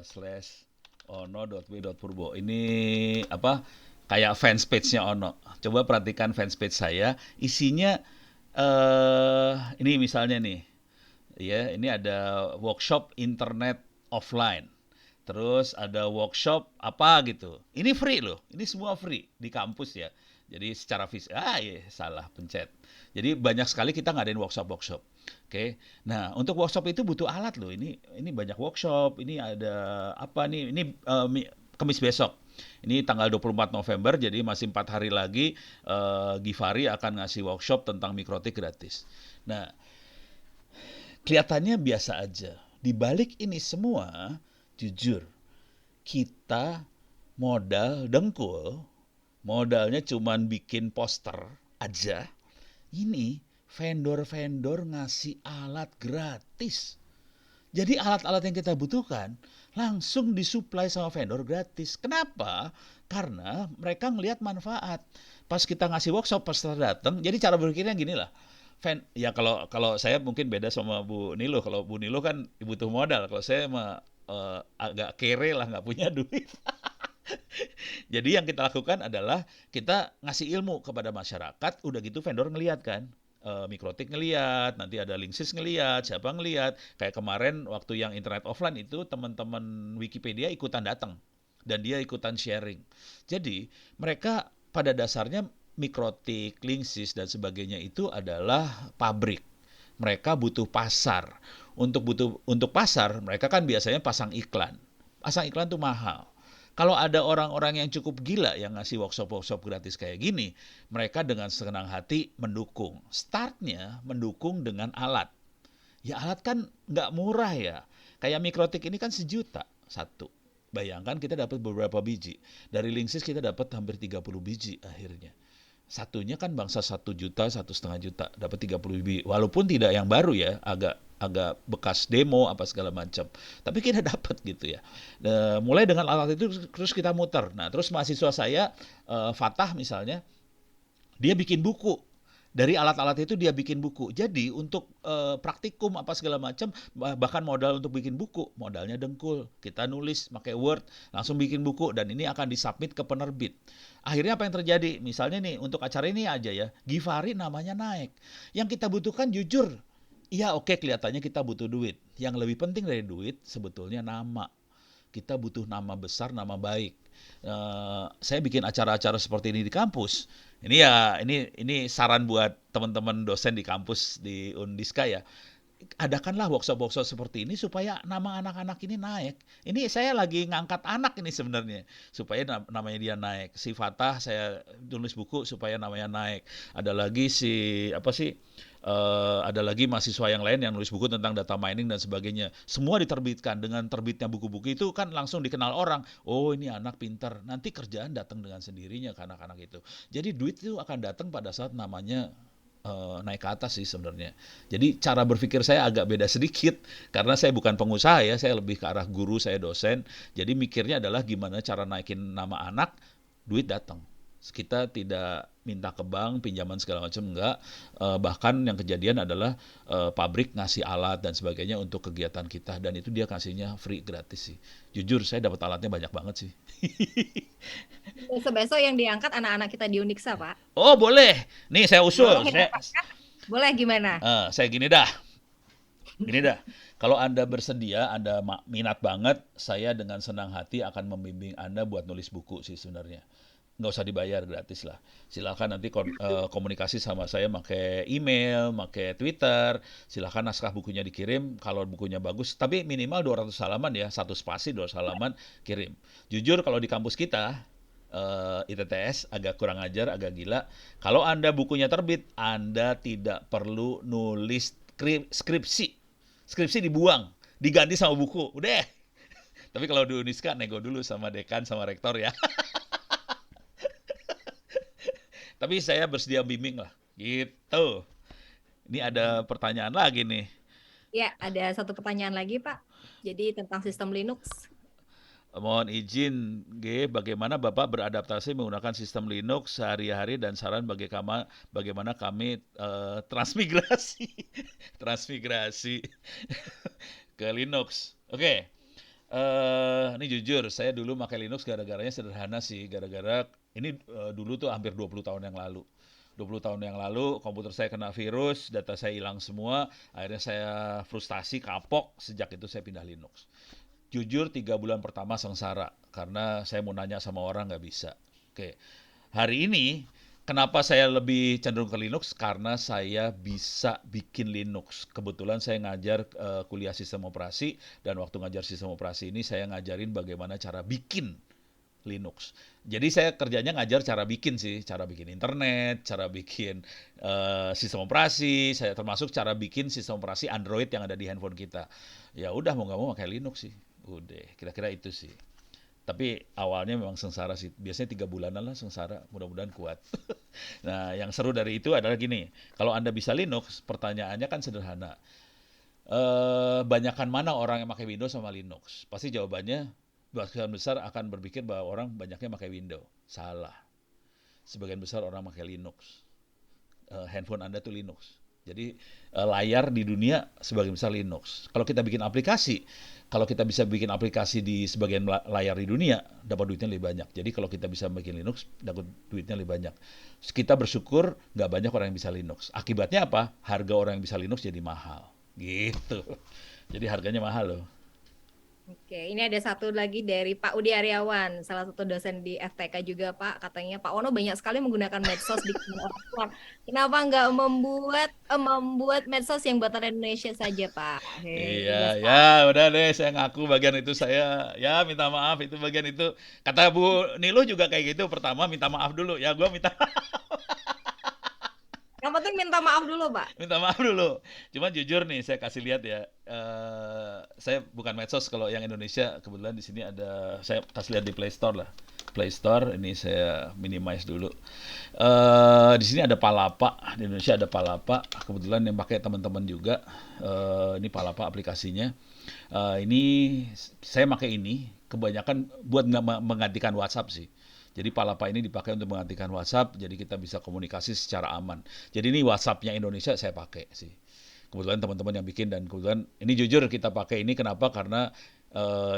Speaker 2: slash ono.w.purbo. Ini apa? Kayak fans page-nya Ono. Coba perhatikan fans page saya. Isinya ini misalnya nih, ya, ini ada workshop internet offline. Terus ada workshop apa gitu. Ini free loh. Ini semua free di kampus ya. Jadi secara iya, salah pencet. Jadi banyak sekali kita ngadain workshop-workshop. Oke. Nah, untuk workshop itu butuh alat loh. Ini banyak workshop. Ini ada apa nih? Ini Kamis besok. Ini tanggal 24 November, jadi masih 4 hari lagi Givari akan ngasih workshop tentang mikrotik gratis. Nah, kelihatannya biasa aja. Di balik ini semua, jujur, kita modal dengkul, modalnya cuman bikin poster aja. Ini vendor-vendor ngasih alat gratis. Jadi alat-alat yang kita butuhkan langsung disuplai sama vendor gratis. Kenapa? Karena mereka ngelihat manfaat. Pas kita ngasih workshop, pas datang, jadi cara berpikirnya gini lah. Ya kalau saya mungkin beda sama Bu Nilo. Kalau Bu Nilo kan butuh modal. Kalau saya mah agak kere lah, nggak punya duit. Jadi yang kita lakukan adalah kita ngasih ilmu kepada masyarakat, udah gitu vendor ngelihat kan. Mikrotik ngeliat, nanti ada Linksys ngeliat, siapa ngeliat. Kayak kemarin waktu yang internet offline itu teman-teman Wikipedia ikutan datang dan dia ikutan sharing. Jadi mereka pada dasarnya Mikrotik, Linksys dan sebagainya itu adalah pabrik. Mereka butuh pasar. Untuk pasar mereka kan biasanya pasang iklan. Pasang iklan tuh mahal. Kalau ada orang-orang yang cukup gila yang ngasih workshop-workshop gratis kayak gini, mereka dengan senang hati mendukung. Startnya mendukung dengan alat. Ya alat kan nggak murah ya. Kayak mikrotik ini kan 1 juta satu. Bayangkan kita dapat beberapa biji. Dari Linksys kita dapat hampir 30 biji akhirnya. Satunya kan bangsa 1 juta, 1,5 juta, dapat 30 biji. Walaupun tidak yang baru ya, agak bekas demo apa segala macam. Tapi kita dapat gitu ya. Mulai dengan alat itu terus kita muter. Nah, terus mahasiswa saya Fatah misalnya, dia bikin buku. Dari alat-alat itu dia bikin buku. Jadi untuk praktikum apa segala macam, bahkan modal untuk bikin buku, modalnya dengkul. Kita nulis pakai Word, langsung bikin buku dan ini akan disubmit ke penerbit. Akhirnya apa yang terjadi? Misalnya nih untuk acara ini aja ya, Givari namanya naik. Yang kita butuhkan jujur, iya oke, kelihatannya kita butuh duit. Yang lebih penting dari duit sebetulnya nama. Kita butuh nama besar, nama baik. Saya bikin acara-acara seperti ini di kampus. Ini saran buat teman-teman dosen di kampus di Undiska ya. Adakanlah workshop-workshop seperti ini supaya nama anak-anak ini naik. Ini saya lagi ngangkat anak ini sebenarnya supaya namanya dia naik. Si Fatah saya tulis buku supaya namanya naik. Ada lagi ada lagi mahasiswa yang lain yang nulis buku tentang data mining dan sebagainya. Semua diterbitkan. Dengan terbitnya buku-buku itu kan langsung dikenal orang. Oh ini anak pintar. Nanti kerjaan datang dengan sendirinya ke anak-anak itu. Jadi duit itu akan datang pada saat namanya naik ke atas sih sebenarnya. Jadi cara berpikir saya agak beda sedikit karena saya bukan pengusaha ya, saya lebih ke arah guru, saya dosen. Jadi mikirnya adalah gimana cara naikin nama anak, duit datang. Kita tidak minta ke bank, pinjaman segala macam enggak. Bahkan yang kejadian adalah pabrik ngasih alat dan sebagainya untuk kegiatan kita dan itu dia kasihnya free gratis sih. Jujur saya dapat alatnya banyak banget sih.
Speaker 1: Besok-besok yang diangkat anak-anak kita di Uniksa, Pak.
Speaker 2: Oh boleh, nih saya usul.
Speaker 1: Boleh, Pak. Boleh gimana?
Speaker 2: Saya gini dah. Kalau Anda bersedia, Anda minat banget, saya dengan senang hati akan membimbing Anda buat nulis buku sih sebenarnya. Nggak usah dibayar, gratis lah. Silakan nanti komunikasi sama saya pakai email, pakai Twitter. Silakan naskah bukunya dikirim. Kalau bukunya bagus, tapi minimal 200 halaman ya, 1 spasi 200 halaman kirim. Jujur kalau di kampus kita ITTS agak kurang ajar, agak gila. Kalau Anda bukunya terbit, Anda tidak perlu nulis skripsi. Skripsi dibuang, diganti sama buku. Udah. Tapi kalau di Uniska nego dulu sama dekan sama rektor ya. Tapi saya bersedia bimbing lah, gitu. Ini ada pertanyaan lagi nih.
Speaker 1: Ya, ada satu pertanyaan lagi, Pak. Jadi tentang sistem Linux.
Speaker 2: Mohon izin, bagaimana Bapak beradaptasi menggunakan sistem Linux sehari-hari dan saran bagaimana kami transmigrasi ke Linux. Oke. Ini jujur, saya dulu pakai Linux gara-garanya sederhana sih, gara-gara ini dulu tuh hampir 20 tahun yang lalu. 20 tahun yang lalu komputer saya kena virus, data saya hilang semua, akhirnya saya frustasi, kapok, sejak itu saya pindah Linux. Jujur 3 bulan pertama sengsara, karena saya mau nanya sama orang nggak bisa. Oke, hari ini kenapa saya lebih cenderung ke Linux? Karena saya bisa bikin Linux. Kebetulan saya ngajar kuliah sistem operasi, dan waktu ngajar sistem operasi ini saya ngajarin bagaimana cara bikin Linux. Jadi saya kerjanya ngajar cara bikin sih, cara bikin internet, cara bikin sistem operasi, saya termasuk cara bikin sistem operasi Android yang ada di handphone kita. Ya udah mau nggak mau pakai Linux sih. Udah, kira-kira itu sih. Tapi awalnya memang sengsara sih. Biasanya 3 bulanan lah sengsara. Mudah-mudahan kuat. Nah, yang seru dari itu adalah gini. Kalau Anda bisa Linux, pertanyaannya kan sederhana. Banyakan mana orang yang pakai Windows sama Linux? Pasti jawabannya sebagian besar akan berpikir bahwa orang banyaknya pakai Windows. Salah. Sebagian besar orang pakai Linux. Handphone Anda tuh Linux. Jadi layar di dunia sebagian besar Linux. Kalau kita bikin aplikasi, kalau kita bisa bikin aplikasi di sebagian layar di dunia, dapat duitnya lebih banyak. Jadi kalau kita bisa bikin Linux, dapat duitnya lebih banyak. Kita bersyukur nggak banyak orang yang bisa Linux. Akibatnya apa? Harga orang yang bisa Linux jadi mahal. Gitu. Jadi harganya mahal loh.
Speaker 1: Oke, ini ada satu lagi dari Pak Udi Aryawan, salah satu dosen di FTK juga, Pak. Katanya Pak Ono banyak sekali menggunakan medsos di orang luar. Kenapa nggak membuat medsos yang buatan Indonesia saja, Pak?
Speaker 2: Iya,
Speaker 1: Juga
Speaker 2: ya udah deh, saya ngaku bagian itu saya, ya minta maaf itu bagian itu. Kata Bu Niluh juga kayak gitu, pertama minta maaf dulu, ya gua minta
Speaker 1: yang penting minta maaf dulu, Pak.
Speaker 2: minta maaf dulu. Cuma jujur nih, saya kasih lihat ya, saya bukan medsos kalau yang Indonesia, kebetulan di sini ada, saya kasih lihat di Play Store lah. Play Store, ini saya minimize dulu. Di sini ada Palapa, di Indonesia ada Palapa, kebetulan yang pakai teman-teman juga. Ini Palapa aplikasinya. Ini saya pakai ini kebanyakan buat menggantikan WhatsApp sih. Jadi Palapa ini dipakai untuk menggantikan WhatsApp, jadi kita bisa komunikasi secara aman. Jadi ini WhatsApp-nya Indonesia saya pakai sih. Kebetulan teman-teman yang bikin, dan kebetulan ini jujur kita pakai ini kenapa? Karena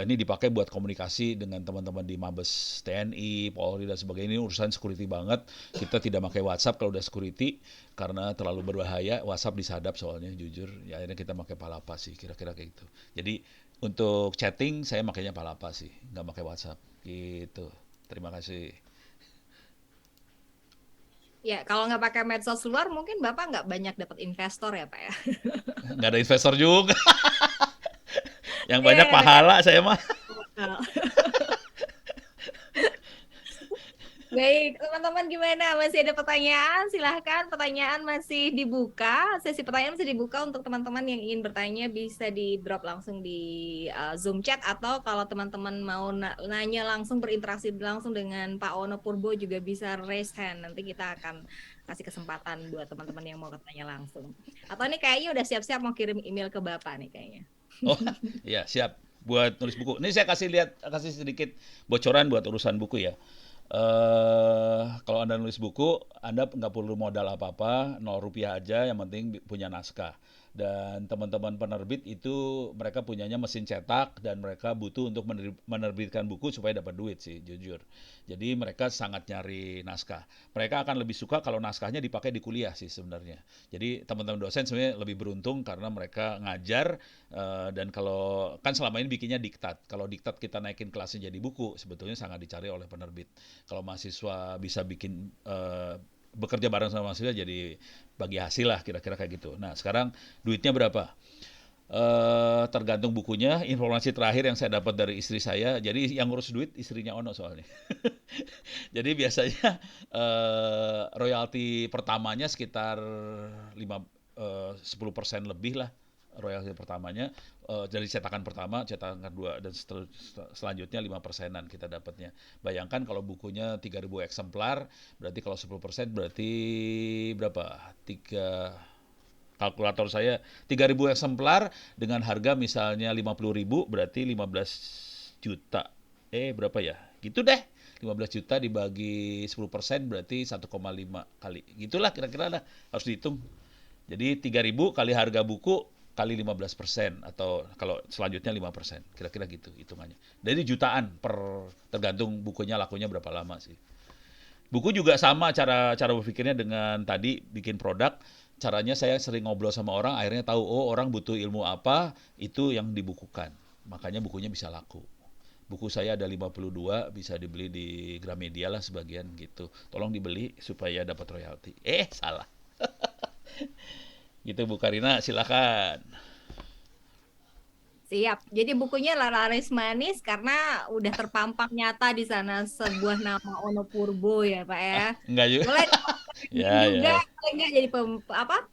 Speaker 2: ini dipakai buat komunikasi dengan teman-teman di Mabes TNI, Polri dan sebagainya. Ini urusan security banget. Kita tidak pakai WhatsApp kalau udah security karena terlalu berbahaya. WhatsApp disadap soalnya jujur. Ya akhirnya kita pakai Palapa sih, kira-kira kayak gitu. Jadi untuk chatting saya makainya Palapa sih, nggak pakai WhatsApp gitu. Terima kasih.
Speaker 1: Ya, kalau nggak pakai medsos luar, mungkin Bapak nggak banyak dapat investor ya, Pak ya.
Speaker 2: Nggak ada investor juga. Yang
Speaker 1: Iya,
Speaker 2: banyak
Speaker 1: ada
Speaker 2: pahala saya mah.
Speaker 1: kapital. Baik, teman-teman gimana? Masih ada pertanyaan? Silahkan, pertanyaan masih dibuka. Sesi pertanyaan masih dibuka untuk teman-teman yang ingin bertanya bisa di drop langsung di Zoom chat, atau kalau teman-teman mau nanya langsung, berinteraksi langsung dengan Pak Ono Purbo juga bisa raise hand. Nanti kita akan kasih kesempatan buat teman-teman yang mau bertanya langsung. Atau ini kayaknya udah siap-siap mau kirim email ke Bapak nih kayaknya.
Speaker 2: Oh, iya siap buat nulis buku. Ini saya kasih sedikit bocoran buat urusan buku ya. Kalau Anda nulis buku, Anda nggak perlu modal apa-apa, 0 rupiah aja, yang penting punya naskah. Dan teman-teman penerbit itu mereka punyanya mesin cetak, dan mereka butuh untuk menerbitkan buku supaya dapat duit sih, jujur. Jadi mereka sangat nyari naskah. Mereka akan lebih suka kalau naskahnya dipakai di kuliah sih sebenarnya. Jadi teman-teman dosen sebenarnya lebih beruntung karena mereka ngajar, dan kalau kan selama ini bikinnya diktat. Kalau diktat kita naikin kelasnya jadi buku, sebetulnya sangat dicari oleh penerbit. Kalau mahasiswa bisa bikin bekerja bareng sama mahasiswa, jadi bagi hasil lah, kira-kira kayak gitu. Nah sekarang duitnya berapa? Tergantung bukunya. Informasi terakhir yang saya dapat dari istri saya, jadi yang ngurus duit istrinya Ono soalnya. Jadi biasanya royalti pertamanya sekitar 10% lebih lah, royalti pertamanya dari cetakan pertama, cetakan kedua, dan selanjutnya 5%-an kita dapatnya. Bayangkan kalau bukunya 3.000 eksemplar, berarti kalau 10% berarti berapa? Kalkulator saya 3.000 eksemplar dengan harga misalnya 50.000, berarti 15 juta. Berapa ya? Gitu deh. 15 juta dibagi 10% berarti 1,5 kali. Gitulah kira-kira lah, harus dihitung. Jadi 3.000 kali harga buku kali 15% atau kalau selanjutnya 5%. Kira-kira gitu hitungannya. Dari jutaan tergantung bukunya lakunya berapa lama sih. Buku juga sama cara berpikirnya dengan tadi bikin produk. Caranya saya sering ngobrol sama orang, akhirnya tahu oh orang butuh ilmu apa, itu yang dibukukan. Makanya bukunya bisa laku. Buku saya ada 52, bisa dibeli di Gramedia lah sebagian gitu. Tolong dibeli supaya dapat royalti. Salah. Gitu Bu Karina, silakan.
Speaker 1: Siap. Jadi bukunya laris manis karena udah terpampang nyata di sana sebuah nama Ono Purbo ya, Pak ya.
Speaker 2: Enggak juga.
Speaker 1: Boleh
Speaker 2: Ya,
Speaker 1: juga,
Speaker 2: ya.
Speaker 1: boleh nggak jadi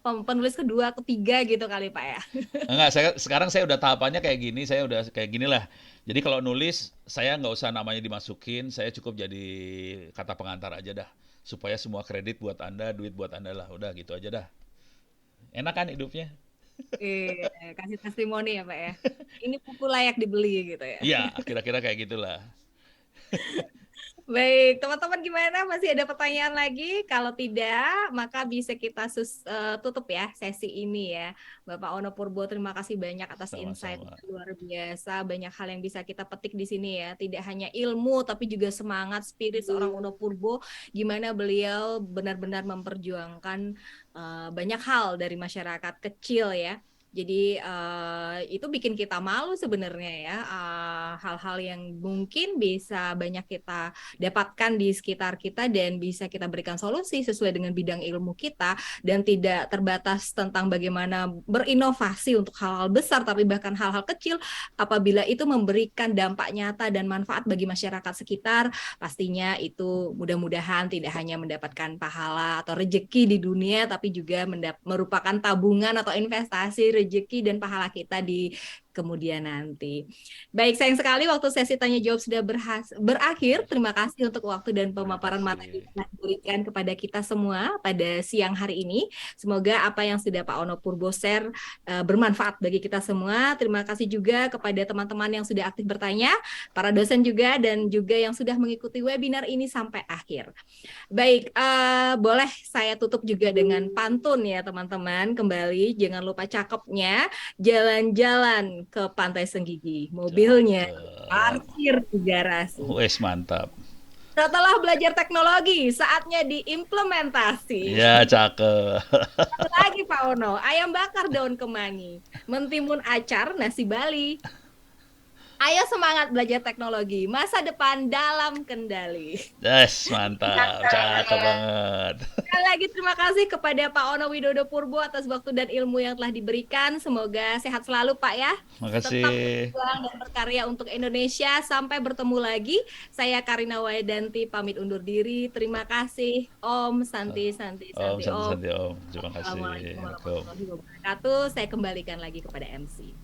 Speaker 1: penulis kedua, ketiga gitu kali Pak ya.
Speaker 2: Enggak, sekarang saya udah tahapannya kayak gini, saya udah kayak gini lah. Jadi kalau nulis, saya nggak usah namanya dimasukin, saya cukup jadi kata pengantar aja dah. Supaya semua kredit buat Anda, duit buat Anda lah. Udah gitu aja dah. Enak kan hidupnya?
Speaker 1: Kasih testimoni ya Pak ya. Ini buku layak dibeli gitu ya.
Speaker 2: Iya, kira-kira kayak gitulah.
Speaker 1: Baik, teman-teman gimana? Masih ada pertanyaan lagi? Kalau tidak, maka bisa kita tutup ya sesi ini ya. Bapak Ono Purbo, terima kasih banyak atas insight
Speaker 2: Sama-sama.
Speaker 1: luar biasa. Banyak hal yang bisa kita petik di sini ya. Tidak hanya ilmu, tapi juga semangat, spirit seorang Ono Purbo. Gimana beliau benar-benar memperjuangkan banyak hal dari masyarakat kecil ya. Jadi itu bikin kita malu sebenarnya ya. Hal-hal yang mungkin bisa banyak kita dapatkan di sekitar kita dan bisa kita berikan solusi sesuai dengan bidang ilmu kita dan tidak terbatas tentang bagaimana berinovasi untuk hal-hal besar tapi bahkan hal-hal kecil apabila itu memberikan dampak nyata dan manfaat bagi masyarakat sekitar pastinya itu mudah-mudahan tidak hanya mendapatkan pahala atau rejeki di dunia tapi juga merupakan tabungan atau investasi rejeki dan pahala kita di kemudian nanti. Baik, sayang sekali waktu sesi tanya jawab sudah berakhir. Terima kasih untuk waktu dan pemaparan materi yang telah diberikan kepada kita semua pada siang hari ini. Semoga apa yang sudah Pak Ono Purbo share bermanfaat bagi kita semua. Terima kasih juga kepada teman-teman yang sudah aktif bertanya, para dosen juga dan juga yang sudah mengikuti webinar ini sampai akhir. Baik, boleh saya tutup juga dengan pantun ya teman-teman. Kembali, jangan lupa cakepnya, jalan-jalan ke Pantai Senggigi. Mobilnya parkir di garasi.
Speaker 2: Wes mantap.
Speaker 1: Setelah belajar teknologi, saatnya diimplementasi.
Speaker 2: Ya, cakep.
Speaker 1: Satu lagi Pak Ono, ayam bakar daun kemangi, mentimun acar nasi Bali. Ayo semangat belajar teknologi, masa depan dalam kendali.
Speaker 2: Yes, mantap. Cakep banget.
Speaker 1: Sekali lagi terima kasih kepada Pak Ono Widodo Purbo atas waktu dan ilmu yang telah diberikan. Semoga sehat selalu Pak ya.
Speaker 2: Makasih.
Speaker 1: Tetap berjuang dan berkarya untuk Indonesia. Sampai bertemu lagi. Saya Karina Wayanti pamit undur diri. Terima kasih. Om Santi Santi
Speaker 2: Om,
Speaker 1: Santi
Speaker 2: santai-santai Om. Terima kasih.
Speaker 1: Assalamualaikum
Speaker 2: Assalamualaikum.
Speaker 1: warahmatullahi wabarakatuh. Saya kembalikan lagi kepada MC.